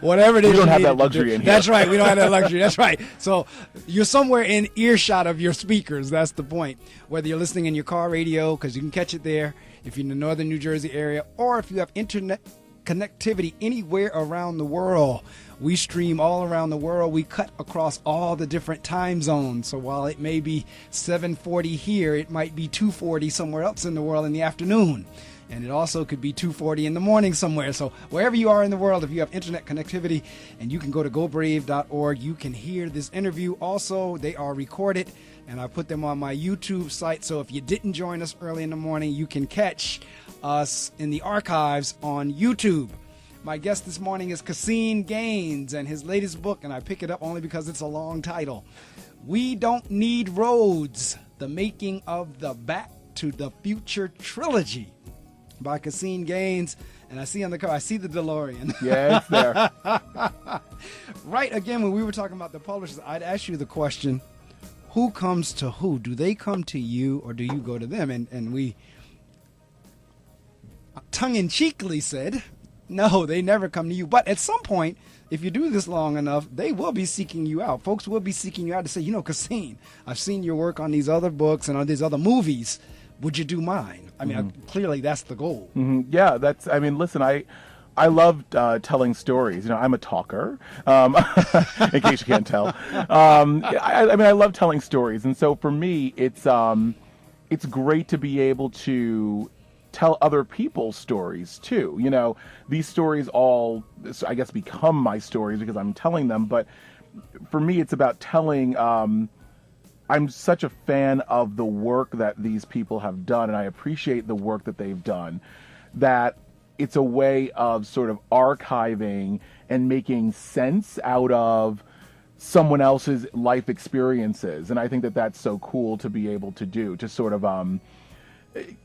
Whatever it is. We don't have that luxury in here. That's right. We don't have that luxury. That's right. So you're somewhere in earshot of your speakers. That's the point. Whether you're listening in your car radio, because you can catch it there if you're in the northern New Jersey area, or if you have internet connectivity anywhere around the world. We stream all around the world. We cut across all the different time zones. So while it may be 7:40 here, it might be 2:40 somewhere else in the world in the afternoon. And it also could be 2:40 in the morning somewhere. So wherever you are in the world, if you have internet connectivity, and you can go to gobrave.org, you can hear this interview. Also, they are recorded, and I put them on my YouTube site. So if you didn't join us early in the morning, you can catch us in the archives on YouTube. My guest this morning is Caseen Gaines, and his latest book, and I pick it up only because it's a long title, We Don't Need Roads, The Making of the Back to the Future Trilogy, by Caseen Gaines. And I see on the cover, I see the DeLorean. Yeah, it's there. Right, again, when we were talking about the publishers, I'd ask you the question, who comes to who? Do they come to you, or do you go to them? And we tongue-in-cheekly said, no, they never come to you. But at some point, if you do this long enough, they will be seeking you out. Folks will be seeking you out to say, Caseen, I've seen your work on these other books and on these other movies. Would you do mine? I mean, clearly that's the goal. Yeah, listen, I love telling stories. I'm a talker, in case you can't tell. I love telling stories. And so for me, it's great to be able to tell other people's stories too. These stories all, I guess, become my stories because I'm telling them. But for me, it's about telling. I'm such a fan of the work that these people have done, and I appreciate the work that they've done, that it's a way of sort of archiving and making sense out of someone else's life experiences. And I think that that's so cool to be able to do, to sort of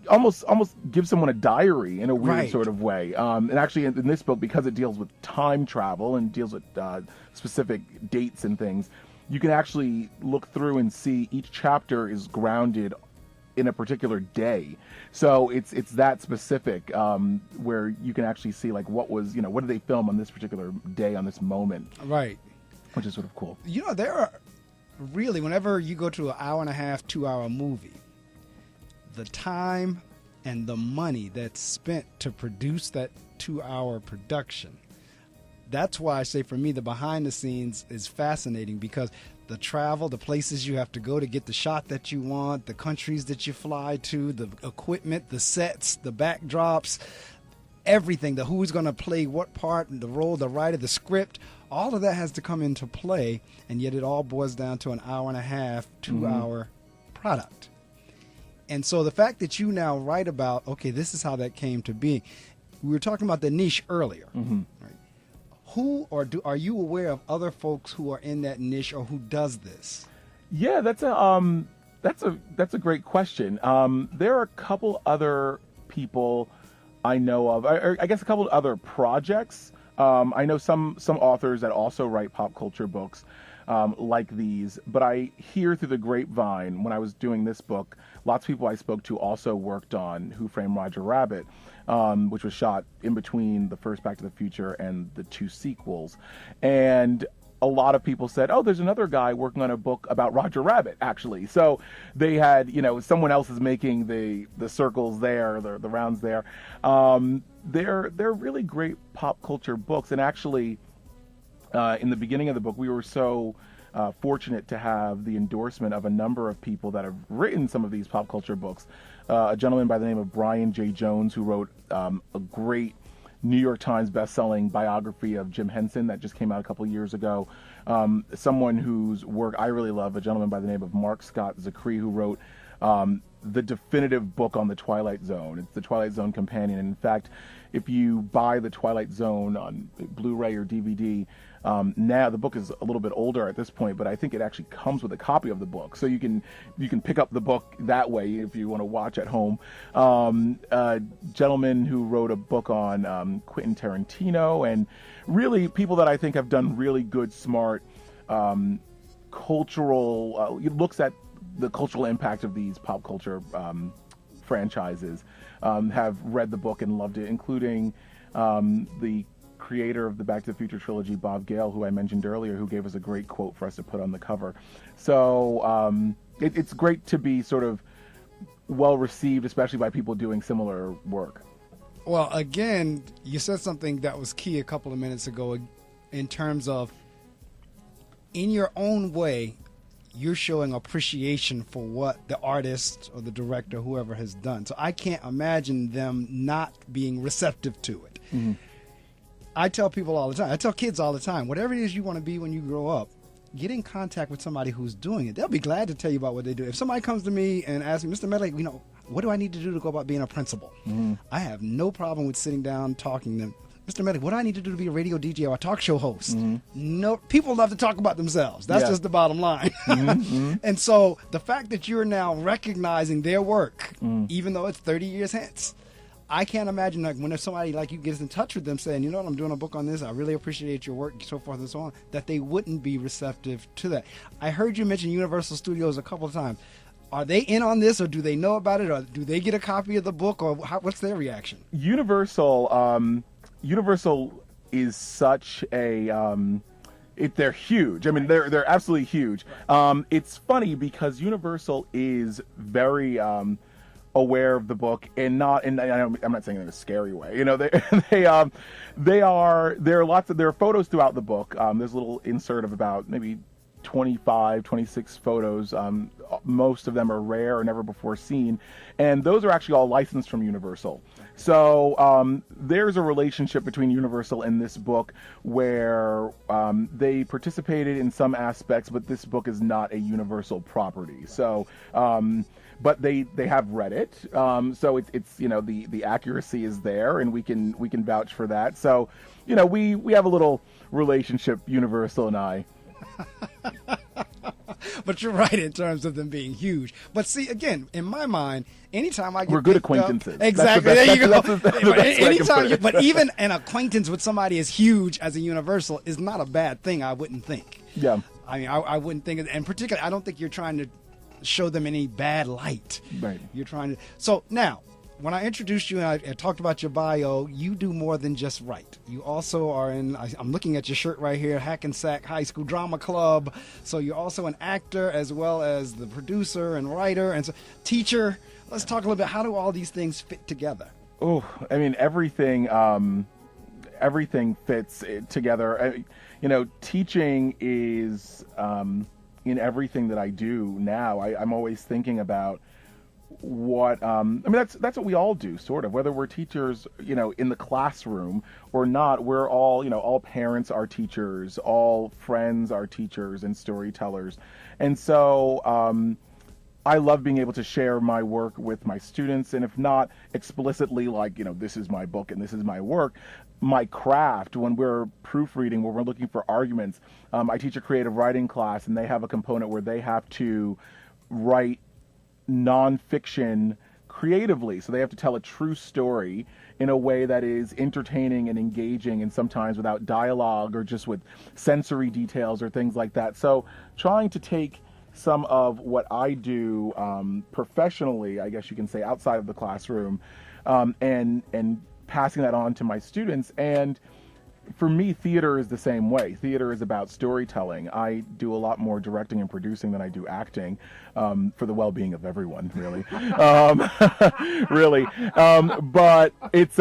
almost give someone a diary in a weird sort of way. And actually in this book, because it deals with time travel and deals with specific dates and things, you can actually look through and see each chapter is grounded in a particular day. So it's that specific, where you can actually see like what did they film on this particular day, on this moment. Right. Which is sort of cool. There are really, whenever you go to an hour and a half, 2-hour movie, the time and the money that's spent to produce that 2-hour production. That's why I say, for me, the behind the scenes is fascinating, because the travel, the places you have to go to get the shot that you want, the countries that you fly to, the equipment, the sets, the backdrops, everything, the who's going to play what part, the role, the writer, the script, all of that has to come into play, and yet it all boils down to an hour and a half, 2-hour product. And so the fact that you now write about, okay, this is how that came to be. We were talking about the niche earlier. Right? Who are you aware of other folks who are in that niche, or who does this? Yeah, that's a great question. There are a couple other people I know of. I guess a couple of other projects. I know some authors that also write pop culture books. like these. But I hear through the grapevine, when I was doing this book, lots of people I spoke to also worked on Who Framed Roger Rabbit, which was shot in between the first Back to the Future and the 2 sequels. And a lot of people said, oh, there's another guy working on a book about Roger Rabbit, actually. So they had, someone else is making the circles there, the rounds there. They're really great pop culture books. And actually, in the beginning of the book, we were so fortunate to have the endorsement of a number of people that have written some of these pop culture books. A gentleman by the name of Brian J. Jones, who wrote a great New York Times bestselling biography of Jim Henson that just came out a couple years ago. Someone whose work I really love, a gentleman by the name of Mark Scott Zachary, who wrote the definitive book on the Twilight Zone. It's the Twilight Zone Companion. And in fact, if you buy the Twilight Zone on Blu-ray or DVD, now the book is a little bit older at this point, but I think it actually comes with a copy of the book, so you can pick up the book that way if you want to watch at home. A gentleman who wrote a book on Quentin Tarantino, and really people that I think have done really good, smart cultural looks at the cultural impact of these pop culture franchises, have read the book and loved it, including the creator of the Back to the Future Trilogy, Bob Gale, who I mentioned earlier, who gave us a great quote for us to put on the cover. So it's great to be sort of well received, especially by people doing similar work. Well, again, you said something that was key a couple of minutes ago in terms of, in your own way, you're showing appreciation for what the artist or the director, whoever, has done. So I can't imagine them not being receptive to it. Mm-hmm. I tell people all the time, I tell kids all the time, whatever it is you want to be when you grow up, get in contact with somebody who's doing it. They'll be glad to tell you about what they do. If somebody comes to me and asks me, Mr. Medley, what do I need to do to go about being a principal? Mm-hmm. I have no problem with sitting down, talking to them. Mr. Medley, what do I need to do to be a radio DJ or a talk show host? Mm-hmm. No, people love to talk about themselves. That's just the bottom line. Mm-hmm. And so the fact that you're now recognizing their work, even though it's 30 years hence, I can't imagine when there's somebody like you gets in touch with them saying, you know what, I'm doing a book on this, I really appreciate your work, so forth and so on, that they wouldn't be receptive to that. I heard you mention Universal Studios a couple of times. Are they in on this, or do they know about it, or do they get a copy of the book, or what's their reaction? Universal is such a they're huge. I mean, they're absolutely huge. It's funny because Universal is very aware of the book, and I'm not saying it in a scary way. There are photos throughout the book. There's a little insert of about maybe 25, 26 photos. Most of them are rare or never before seen, and those are actually all licensed from Universal. So there's a relationship between Universal and this book where they participated in some aspects, but this book is not a Universal property. So but they have read it, so it's the accuracy is there, and we can vouch for that. So we have a little relationship, Universal and I. But you're right in terms of them being huge. But see, again, in my mind, anytime I get we're good acquaintances. Exactly. There you go. Anytime, but even an acquaintance with somebody as huge as a Universal is not a bad thing. I wouldn't think. Yeah. I mean, I wouldn't think, and particularly, I don't think you're trying to show them any bad light. Right. You're trying to. So now, when I introduced you and I talked about your bio, you do more than just write. You also are I'm looking at your shirt right here, Hackensack High School Drama Club. So you're also an actor as well as the producer and writer and teacher. Let's talk a little bit. How do all these things fit together? Oh, I mean, everything fits together. Teaching is in everything that I do now. I'm always thinking about what that's what we all do, sort of, whether we're teachers in the classroom or not. We're all parents are teachers, all friends are teachers and storytellers, and so I love being able to share my work with my students, and if not explicitly this is my book and this is my work, my craft, when we're proofreading, when we're looking for arguments. I teach a creative writing class, and they have a component where they have to write nonfiction creatively, so they have to tell a true story in a way that is entertaining and engaging, and sometimes without dialogue or just with sensory details or things like that. So trying to take some of what I do professionally, I guess you can say, outside of the classroom, and passing that on to my students. And for me, theater is the same way. Theater is about storytelling. I do a lot more directing and producing than I do acting, for the well-being of everyone, really. Really. But it's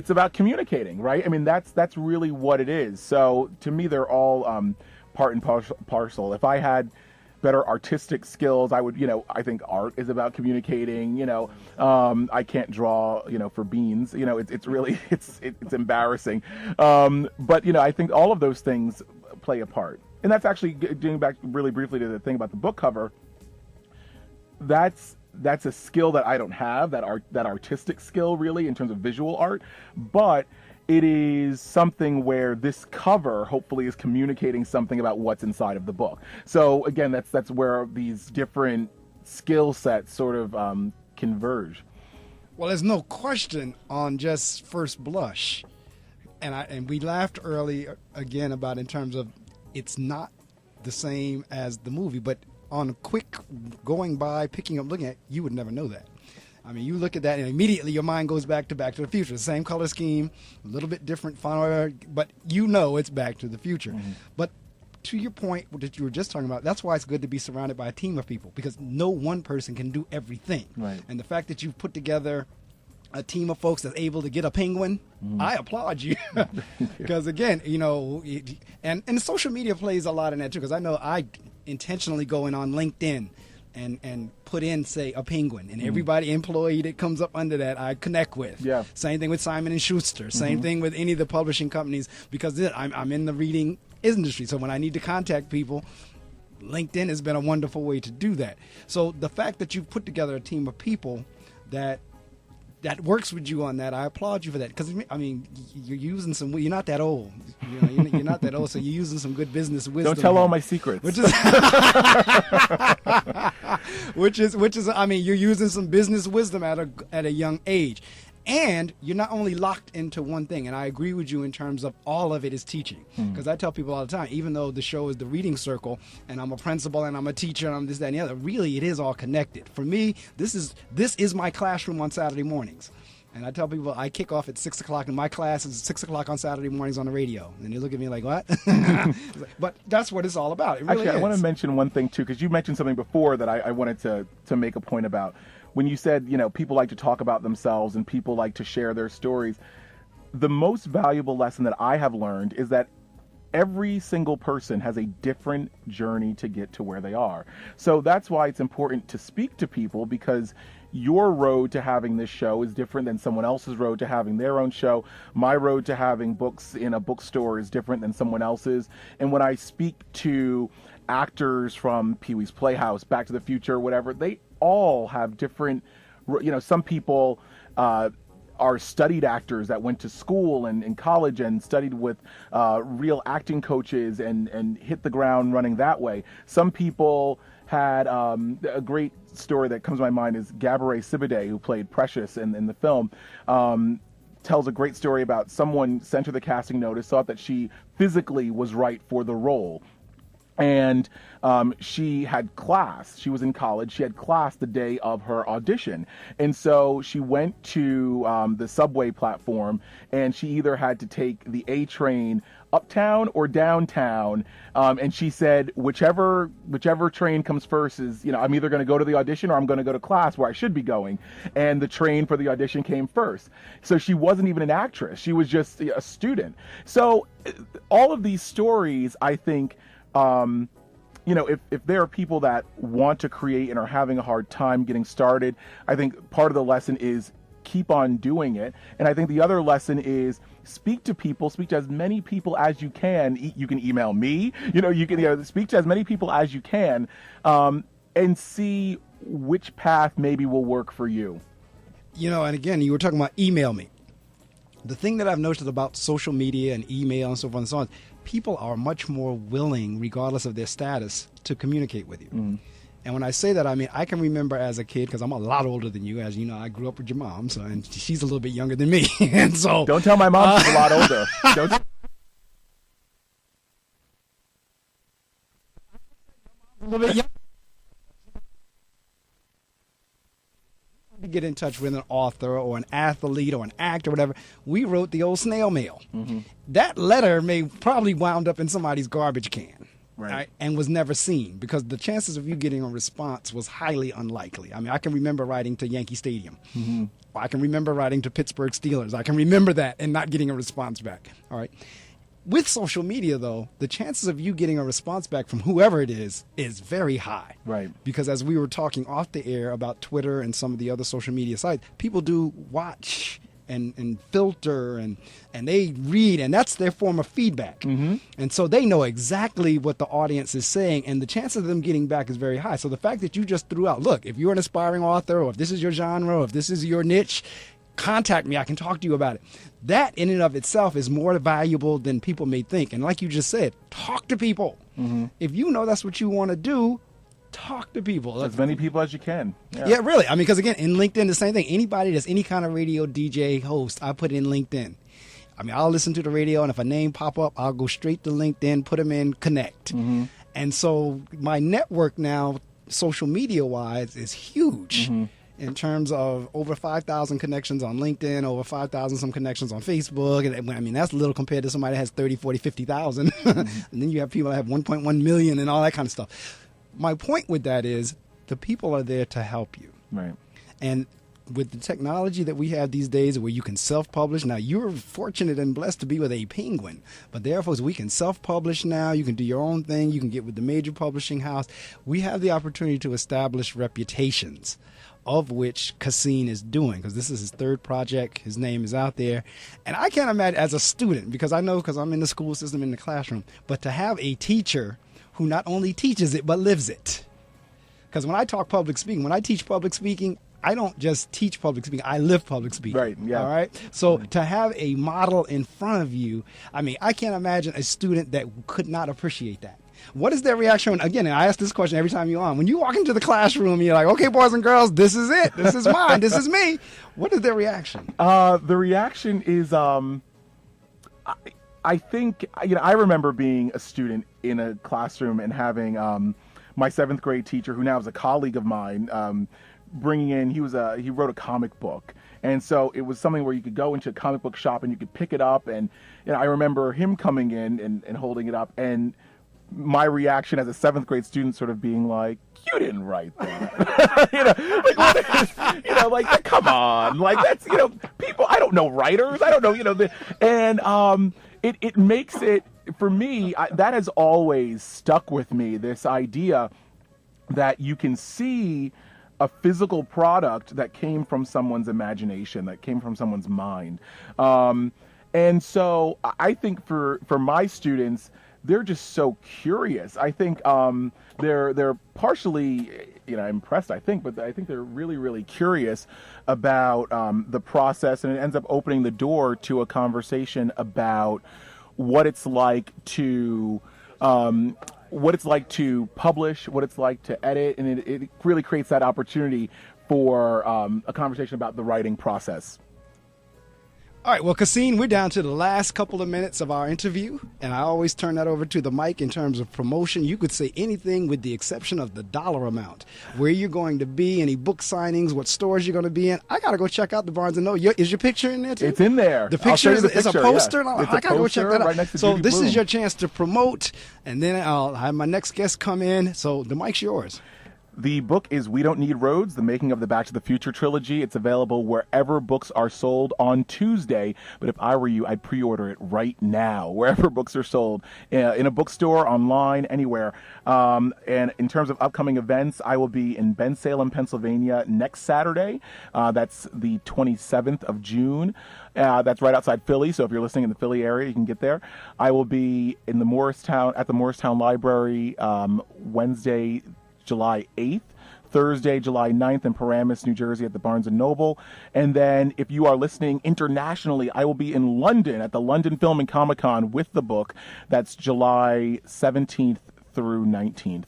about communicating, right? I mean, that's really what it is. So to me, they're all part and parcel. If I had better artistic skills, I would, I think art is about communicating. I can't draw, for beans. It's really, it's embarrassing. But I think all of those things play a part. And that's actually getting back really briefly to the thing about the book cover. That's a skill that I don't have, that artistic skill, really, in terms of visual art. But it is something where this cover hopefully is communicating something about what's inside of the book. So again, that's where these different skill sets sort of converge. Well, there's no question on just first blush, and we laughed early again about in terms of it's not the same as the movie, but on a quick going by, picking up, looking at, you would never know that. I mean, you look at that and immediately your mind goes back to the Future. The same color scheme, a little bit different font, but it's Back to the Future. Mm-hmm. But to your point that you were just talking about, that's why it's good to be surrounded by a team of people, because no one person can do everything. Right. And the fact that you've put together a team of folks that's able to get a penguin, I applaud you. Because again, and social media plays a lot in that too, because I know I intentionally go in on LinkedIn and put in, say, a penguin, and everybody employee that comes up under that I connect with. Yeah. Same thing with Simon & Schuster. Same thing with any of the publishing companies, because I'm in the reading industry. So when I need to contact people, LinkedIn has been a wonderful way to do that. So the fact that you've put together a team of people that works with you on that, I applaud you for that. Because, I mean, you're not that old. You're not that old, so you're using some good business wisdom. Don't tell all my secrets. Which is, I mean, you're using some business wisdom at a young age. And you're not only locked into one thing, and I agree with you in terms of all of it is teaching. Because I tell people all the time, even though the show is the reading circle, and I'm a principal, and I'm a teacher, and I'm this, that, and the other, really it is all connected. For me, this is my classroom on Saturday mornings. And I tell people I kick off at 6 o'clock, and my class is 6 o'clock on Saturday mornings on the radio. And they look at me like, what? But that's what it's all about. It really Actually, is. I want to mention one thing, too, because you mentioned something before that I wanted to make a point about. When you said, people like to talk about themselves and people like to share their stories, the most valuable lesson that I have learned is that every single person has a different journey to get to where they are. So that's why it's important to speak to people, because your road to having this show is different than someone else's road to having their own show. My road to having books in a bookstore is different than someone else's. And when I speak to actors from Pee-wee's Playhouse, Back to the Future, whatever, they all have different, some people are studied actors that went to school and in college and studied with real acting coaches and hit the ground running that way. Some people had a great story that comes to my mind is Gabourey Sidibe, who played Precious in the film, tells a great story about someone sent her the casting notice, thought that she physically was right for the role. And she had class. She was in college. She had class the day of her audition. And so she went to the subway platform, and she either had to take the A train uptown or downtown. And she said, whichever train comes first is, I'm either going to go to the audition or I'm going to go to class where I should be going. And the train for the audition came first. So she wasn't even an actress. She was just a student. So all of these stories, I think, if there are people that want to create and are having a hard time getting started, I think part of the lesson is keep on doing it. And I think the other lesson is speak to people, speak to as many people as you can. You can email me, you can speak to as many people as you can, and see which path maybe will work for you. And again, you were talking about email me. The thing that I've noticed about social media and email and so forth and so on, people are much more willing, regardless of their status, to communicate with you. And when I say that, I mean, I can remember as a kid, because I'm a lot older than you. As you know, I grew up with your mom, so, and she's a little bit younger than me. And so, don't tell my mom she's a lot older. Don't. A little bit younger. To get in touch with an author or an athlete or an actor or whatever, we wrote the old snail mail. Mm-hmm. That letter may probably wound up in somebody's garbage can. Right. And was never seen, because the chances of you getting a response was highly unlikely. I mean, I can remember writing to Yankee Stadium. Mm-hmm. I can remember writing to Pittsburgh Steelers. I can remember that and not getting a response back. All right. With social media, though, the chances of you getting a response back from whoever it is very high. Right. Because as we were talking off the air about Twitter and some of the other social media sites, people do watch and filter and they read, and that's their form of feedback. Mm-hmm. And so they know exactly what the audience is saying, and the chance of them getting back is very high. So the fact that you just threw out, look, if you're an aspiring author, or if this is your genre, or if this is your niche, contact me, I can talk to you about it. That in and of itself is more valuable than people may think. And like you just said, talk to people. Mm-hmm. If you know that's what you want to do, talk to people. As many people as you can. Yeah, really. I mean, because again, in LinkedIn, the same thing. Anybody that's any kind of radio DJ host, I put in LinkedIn. I mean, I'll listen to the radio, and if a name pop up, I'll go straight to LinkedIn, put them in, connect. Mm-hmm. And so my network now, social media-wise, is huge. Mm-hmm. In terms of over 5,000 connections on LinkedIn, over 5,000 some connections on Facebook. And I mean, that's little compared to somebody that has 30, 40, 50,000. Mm-hmm. And then you have people that have 1.1 million and all that kind of stuff. My point with that is the people are there to help you. Right. And with the technology that we have these days where you can self-publish, now you're fortunate and blessed to be with a Penguin, but therefore we can self-publish now. You can do your own thing. You can get with the major publishing house. We have the opportunity to establish reputations, of which Caseen is doing, because this is his third project. His name is out there. And I can't imagine as a student, because I know, because I'm in the school system, in the classroom, but to have a teacher who not only teaches it, but lives it. Because when I talk public speaking, when I teach public speaking, I don't just teach public speaking, I live public speaking. Right, yeah. All right? So to have a model in front of you, I mean, I can't imagine a student that could not appreciate that. What is their reaction? Again, and I ask this question every time you're on. When you walk into the classroom, you're like, okay, boys and girls, this is it. This is mine. This is me. What is their reaction? The reaction is, I think, I remember being a student in a classroom and having my 7th grade teacher, who now is a colleague of mine, bringing in, he wrote a comic book. And so it was something where you could go into a comic book shop and you could pick it up. And I remember him coming in and holding it up, and my reaction as a 7th grade student sort of being like, you didn't write that. Like, come on. Like, that's, people, I don't know writers. I don't know, and it makes it, for me, that has always stuck with me, this idea that you can see a physical product that came from someone's imagination, that came from someone's mind. And so I think for my students, they're just so curious. I think they're partially, impressed, I think, but I think they're really, really curious about the process, and it ends up opening the door to a conversation about what it's like to publish, what it's like to edit, and it really creates that opportunity for a conversation about the writing process. All right, well, Caseen, we're down to the last couple of minutes of our interview, and I always turn that over to the mic in terms of promotion. You could say anything with the exception of the dollar amount, where you're going to be, any book signings, what stores you're going to be in. I got to go check out the Barnes & Noble. Is your picture in there, too? It's in there. The picture is it's a poster? Yeah. I got to go check that out. Right next to so Judy this Plume. is your chance to promote, and then I'll have my next guest come in. So the mic's yours. The book is We Don't Need Roads, the making of the Back to the Future trilogy. It's available wherever books are sold on Tuesday. But if I were you, I'd pre-order it right now, wherever books are sold, in a bookstore, online, anywhere. And in terms of upcoming events, I will be in Bensalem, Pennsylvania next Saturday. That's the 27th of June. That's right outside Philly, so if you're listening in the Philly area, you can get there. I will be in the at the Morristown Library Wednesday, July 8th, Thursday, July 9th in Paramus, New Jersey at the Barnes & Noble. And then if you are listening internationally, I will be in London at the London Film and Comic-Con with the book. That's July 17th through 19th.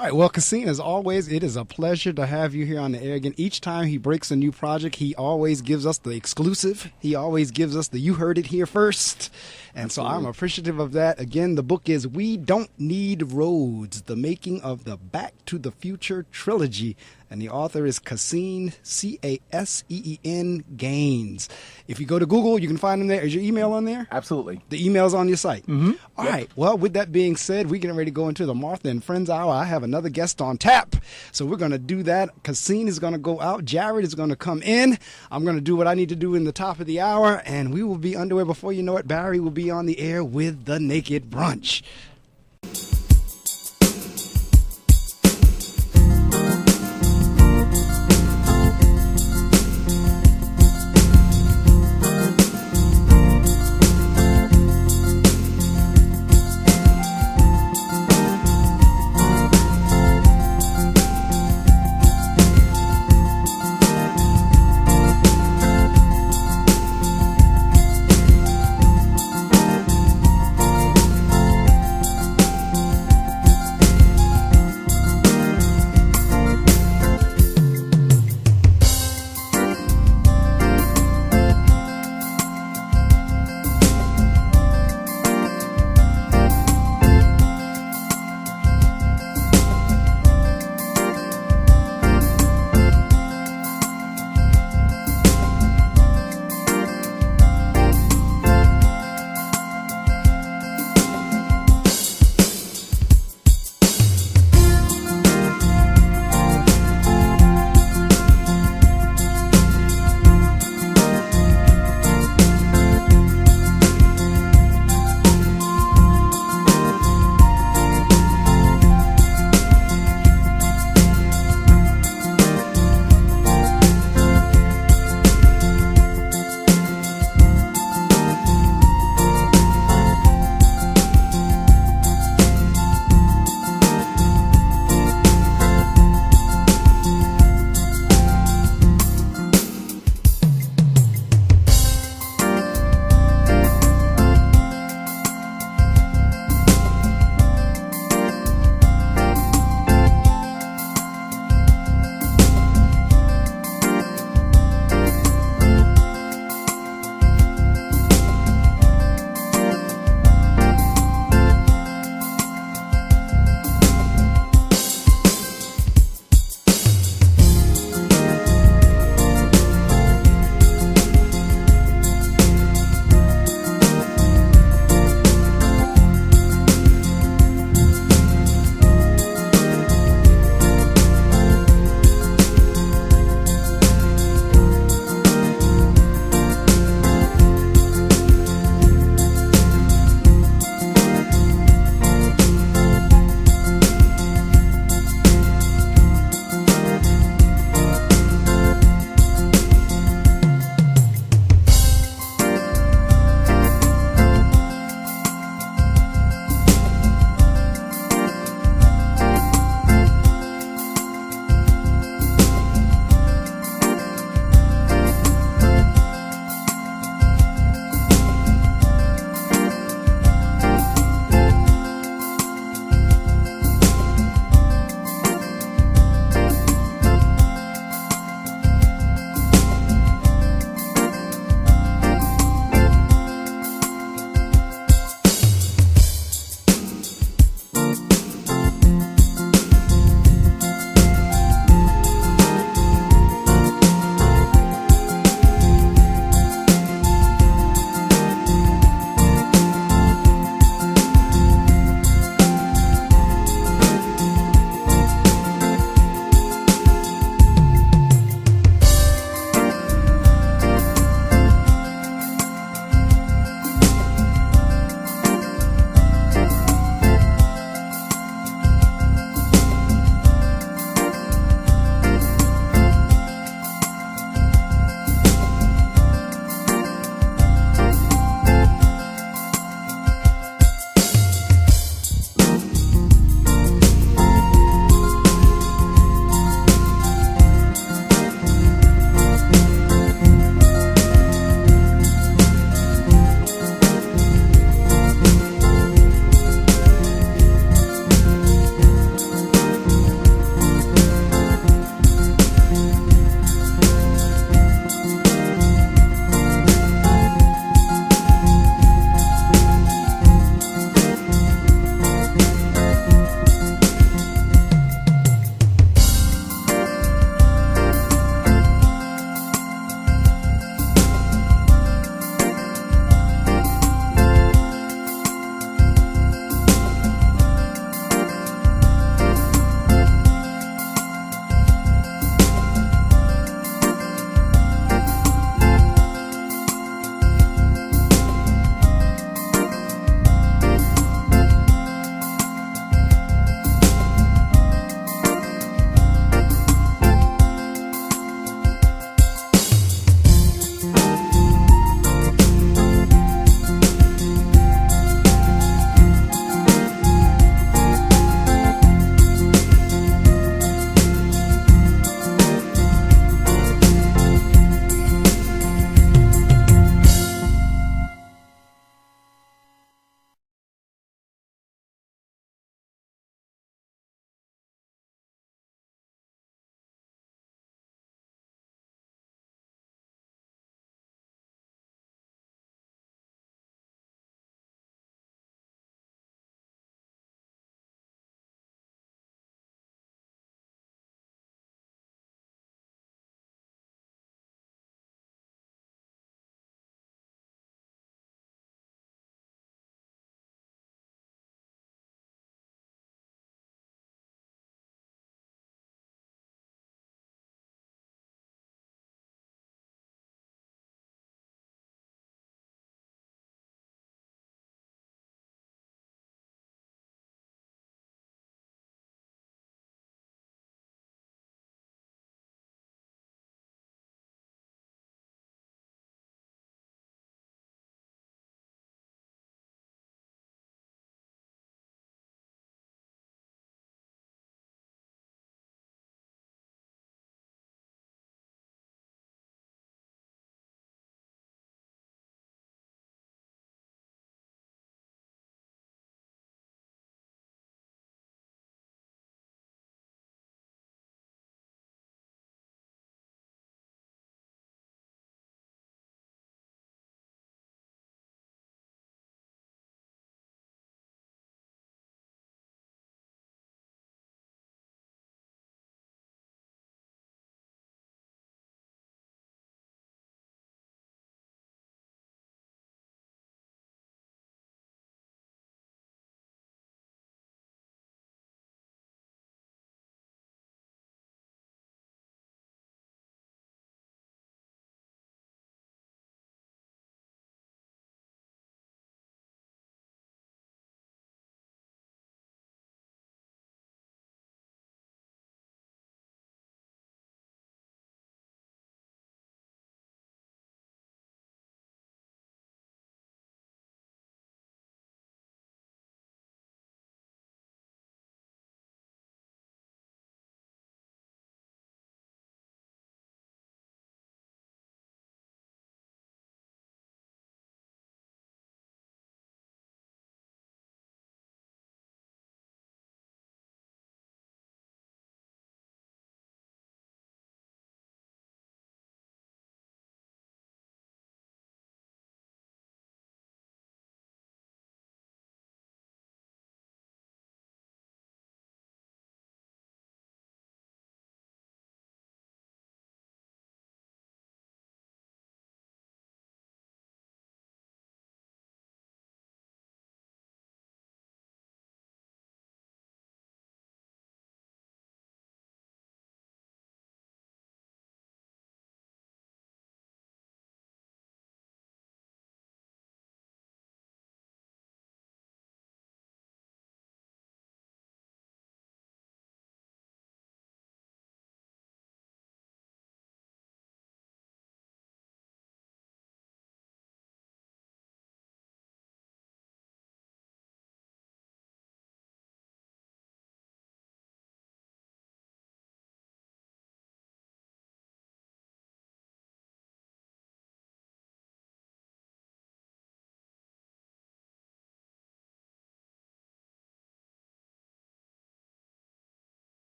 All right, well, Caseen, as always, it is a pleasure to have you here on the air again. Each time he breaks a new project, he always gives us the exclusive. He always gives us the you heard it here first. And Absolutely. So I'm appreciative of that. Again, the book is We Don't Need Roads, The Making of the Back to the Future Trilogy. And the author is Caseen, Caseen Gaines. If you go to Google, you can find him there. Is your email on there? Absolutely. The email's on your site. Mm-hmm. All right. Well, with that being said, we're getting ready to go into the Martha and Friends Hour. I have another guest on tap. So we're going to do that. Caseen is going to go out. Jared is going to come in. I'm going to do what I need to do in the top of the hour. And we will be underway before you know it. Barry will be on the air with the Naked Brunch.